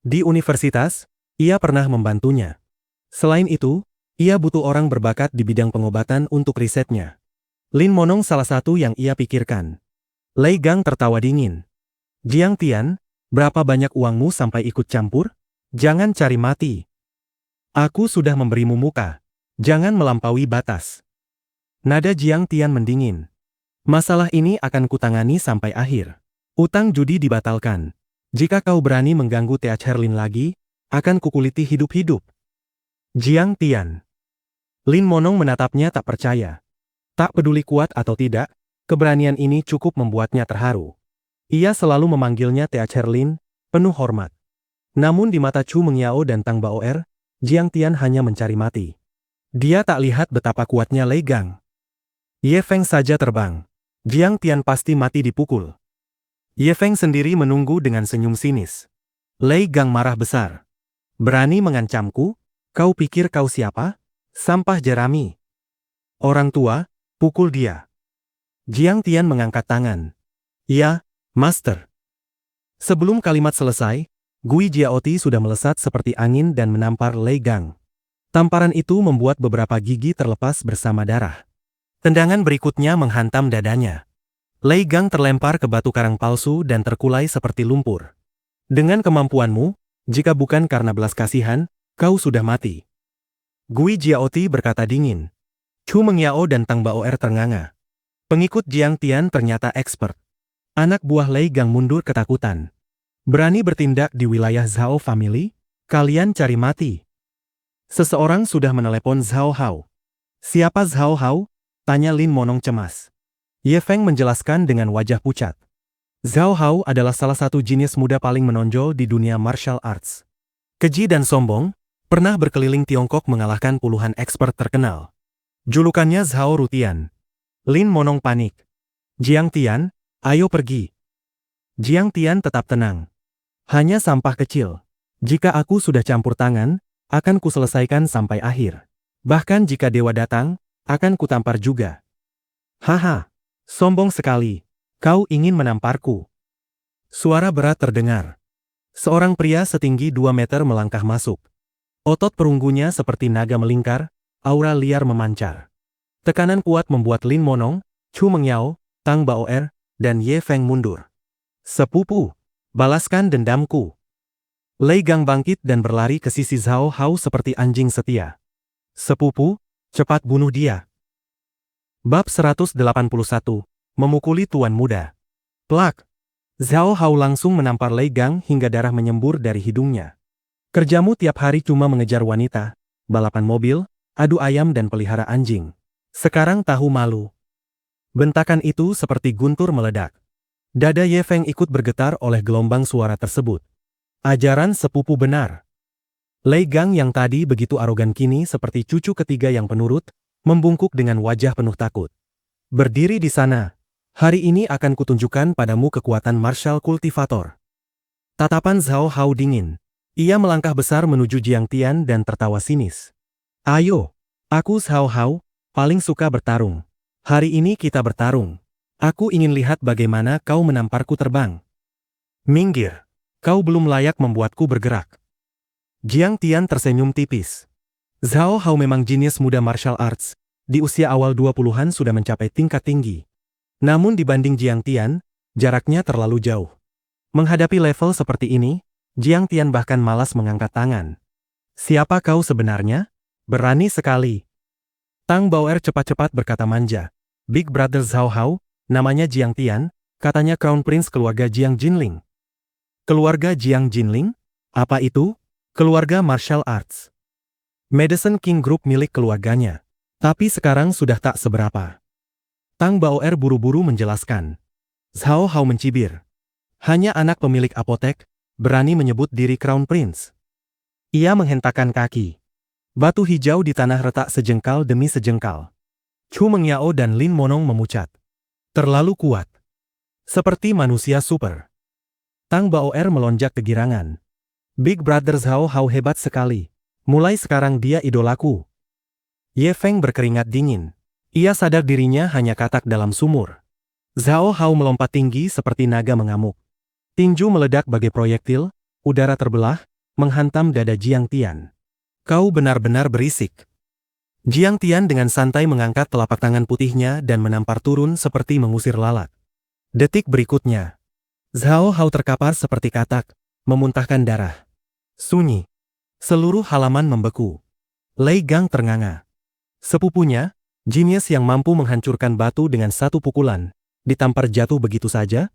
Di universitas, ia pernah membantunya. Selain itu, ia butuh orang berbakat di bidang pengobatan untuk risetnya. Lin Monong salah satu yang ia pikirkan. Lei Gang tertawa dingin. Jiang Tian, berapa banyak uangmu sampai ikut campur? Jangan cari mati. Aku sudah memberimu muka. Jangan melampaui batas. Nada Jiang Tian mendingin. Masalah ini akan kutangani sampai akhir. Utang judi dibatalkan. Jika kau berani mengganggu Teacher Lin lagi, akan kukuliti hidup-hidup. Jiang Tian. Lin Monong menatapnya tak percaya. Tak peduli kuat atau tidak, keberanian ini cukup membuatnya terharu. Ia selalu memanggilnya Teacher Lin, penuh hormat. Namun di mata Chu Mengyao dan Tang Baoer, Jiang Tian hanya mencari mati. Dia tak lihat betapa kuatnya Lei Gang. Ye Feng saja terbang. Jiang Tian pasti mati dipukul. Ye Feng sendiri menunggu dengan senyum sinis. Lei Gang marah besar. Berani mengancamku? Kau pikir kau siapa? Sampah jerami. Orang tua, pukul dia. Jiang Tian mengangkat tangan. Ya, Master. Sebelum kalimat selesai, Gui Jiaoti sudah melesat seperti angin dan menampar Lei Gang. Tamparan itu membuat beberapa gigi terlepas bersama darah. Tendangan berikutnya menghantam dadanya. Lei Gang terlempar ke batu karang palsu dan terkulai seperti lumpur. Dengan kemampuanmu, jika bukan karena belas kasihan, kau sudah mati. Gui Jiaoti berkata dingin. Chu Mengyao dan Tang Baoer ternganga. Pengikut Jiang Tian ternyata expert. Anak buah Lei Gang mundur ketakutan. Berani bertindak di wilayah Zhao family? Kalian cari mati. Seseorang sudah menelepon Zhao Hao. Siapa Zhao Hao? Tanya Lin Monong cemas. Ye Feng menjelaskan dengan wajah pucat. Zhao Hao adalah salah satu jenius muda paling menonjol di dunia martial arts. Keji dan sombong, pernah berkeliling Tiongkok mengalahkan puluhan expert terkenal. Julukannya Zhao Rutian. Lin Monong panik. Jiang Tian, ayo pergi. Jiang Tian tetap tenang. Hanya sampah kecil. Jika aku sudah campur tangan, akan kuselesaikan sampai akhir. Bahkan jika dewa datang, akan kutampar juga. Haha, sombong sekali. Kau ingin menamparku. Suara berat terdengar. Seorang pria setinggi 2 meter melangkah masuk. Otot perunggunya seperti naga melingkar, aura liar memancar. Tekanan kuat membuat Lin Monong, Chu Mengyao, Tang Baoer, dan Ye Feng mundur. Sepupu, balaskan dendamku. Lei Gang bangkit dan berlari ke sisi Zhao Hao seperti anjing setia. Sepupu, cepat bunuh dia. Bab 181, memukuli tuan muda. Plak. Zhao Hao langsung menampar Lei Gang hingga darah menyembur dari hidungnya. Kerjamu tiap hari cuma mengejar wanita, balapan mobil, adu ayam dan pelihara anjing. Sekarang tahu malu. Bentakan itu seperti guntur meledak. Dada Ye Feng ikut bergetar oleh gelombang suara tersebut. Ajaran sepupu benar. Lei Gang yang tadi begitu arogan kini seperti cucu ketiga yang penurut, membungkuk dengan wajah penuh takut. Berdiri di sana. Hari ini akan kutunjukkan padamu kekuatan martial kultivator. Tatapan Zhao Hao dingin. Ia melangkah besar menuju Jiang Tian dan tertawa sinis. Ayo, aku Zhao Hao, paling suka bertarung. Hari ini kita bertarung. Aku ingin lihat bagaimana kau menamparku terbang. Minggir. Kau belum layak membuatku bergerak. Jiang Tian tersenyum tipis. Zhao Hao memang jenius muda martial arts. Di usia awal 20-an sudah mencapai tingkat tinggi. Namun dibanding Jiang Tian, jaraknya terlalu jauh. Menghadapi level seperti ini, Jiang Tian bahkan malas mengangkat tangan. Siapa kau sebenarnya? Berani sekali. Tang Bao'er cepat-cepat berkata manja. Big Brother Zhao Hao, namanya Jiang Tian, katanya Crown Prince keluarga Jiang Jinling. Keluarga Jiang Jinling? Apa itu? Keluarga martial arts. Medicine King Group milik keluarganya. Tapi sekarang sudah tak seberapa. Tang Bao'er buru-buru menjelaskan. Zhao Hao mencibir. Hanya anak pemilik apotek, berani menyebut diri Crown Prince. Ia menghentakkan kaki. Batu hijau di tanah retak sejengkal demi sejengkal. Chu Mengyao dan Lin Monong memucat. Terlalu kuat. Seperti manusia super. Tang Bao'er melonjak kegirangan. Big Brother Zhao Hao hebat sekali. Mulai sekarang dia idolaku. Ye Feng berkeringat dingin. Ia sadar dirinya hanya katak dalam sumur. Zhao Hao melompat tinggi seperti naga mengamuk. Tinju meledak bagai proyektil, udara terbelah, menghantam dada Jiang Tian. Kau benar-benar berisik. Jiang Tian dengan santai mengangkat telapak tangan putihnya dan menampar turun seperti mengusir lalat. Detik berikutnya, Zhao Hao terkapar seperti katak, memuntahkan darah. Sunyi. Seluruh halaman membeku. Lei Gang ternganga. Sepupunya, jenius yang mampu menghancurkan batu dengan satu pukulan, ditampar jatuh begitu saja?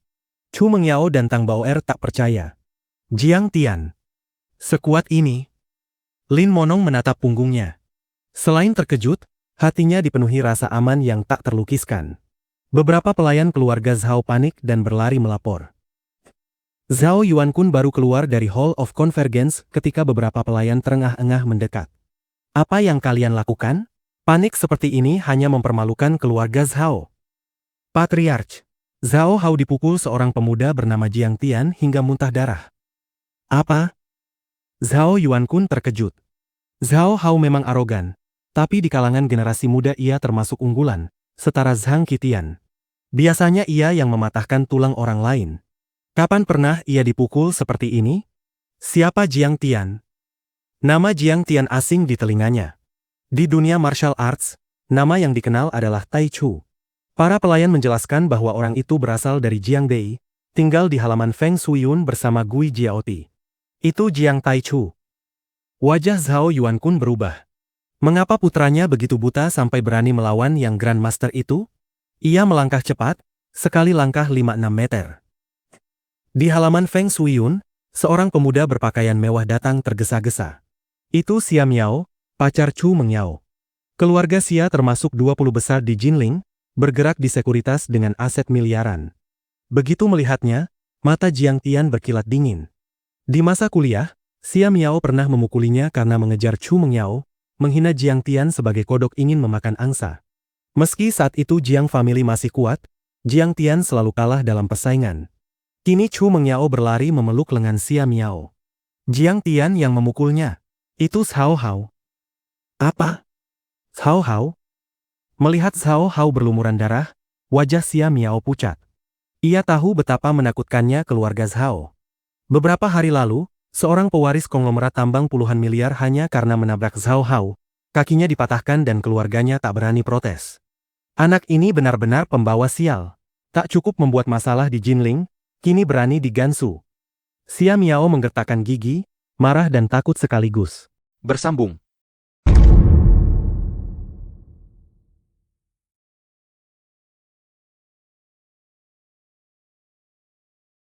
Chu Mengyao dan Tang Bao'er tak percaya. Jiang Tian. Sekuat ini. Lin Monong menatap punggungnya. Selain terkejut, hatinya dipenuhi rasa aman yang tak terlukiskan. Beberapa pelayan keluarga Zhao panik dan berlari melapor. Zhao Yuankun baru keluar dari Hall of Convergence ketika beberapa pelayan terengah-engah mendekat. Apa yang kalian lakukan? Panik seperti ini hanya mempermalukan keluarga Zhao. Patriarch. Zhao Hao dipukul seorang pemuda bernama Jiang Tian hingga muntah darah. Apa? Zhao Yuankun terkejut. Zhao Hao memang arogan, tapi di kalangan generasi muda ia termasuk unggulan, setara Zhang Qitian. Biasanya ia yang mematahkan tulang orang lain. Kapan pernah ia dipukul seperti ini? Siapa Jiang Tian? Nama Jiang Tian asing di telinganya. Di dunia martial arts, nama yang dikenal adalah Tai Chu. Para pelayan menjelaskan bahwa orang itu berasal dari Jiangdei, tinggal di halaman Feng Shuyun bersama Gui Jiaoti. Itu Jiang Tai Chu. Wajah Zhao Yuankun berubah. Mengapa putranya begitu buta sampai berani melawan yang Grandmaster itu? Ia melangkah cepat, sekali langkah 5-6 meter. Di halaman Feng Shuyun, seorang pemuda berpakaian mewah datang tergesa-gesa. Itu Xia Miao, pacar Chu Mengyao. Keluarga Xia termasuk 20 besar di Jinling, bergerak di sekuritas dengan aset miliaran. Begitu melihatnya, mata Jiang Tian berkilat dingin. Di masa kuliah, Xia Miao pernah memukulinya karena mengejar Chu Mengyao, menghina Jiang Tian sebagai kodok ingin memakan angsa. Meski saat itu Jiang family masih kuat, Jiang Tian selalu kalah dalam persaingan. Kini Chu Mengyao berlari memeluk lengan Xia Miao. Jiang Tian yang memukulnya. Itu Zhao Hao. Apa? Zhao Hao? Melihat Zhao Hao berlumuran darah, wajah Xia Miao pucat. Ia tahu betapa menakutkannya keluarga Zhao. Beberapa hari lalu, seorang pewaris konglomerat tambang puluhan miliar hanya karena menabrak Zhao Hao, kakinya dipatahkan dan keluarganya tak berani protes. Anak ini benar-benar pembawa sial. Tak cukup membuat masalah di Jinling, kini berani di Gansu. Xia Miao menggertakkan gigi, marah dan takut sekaligus. Bersambung.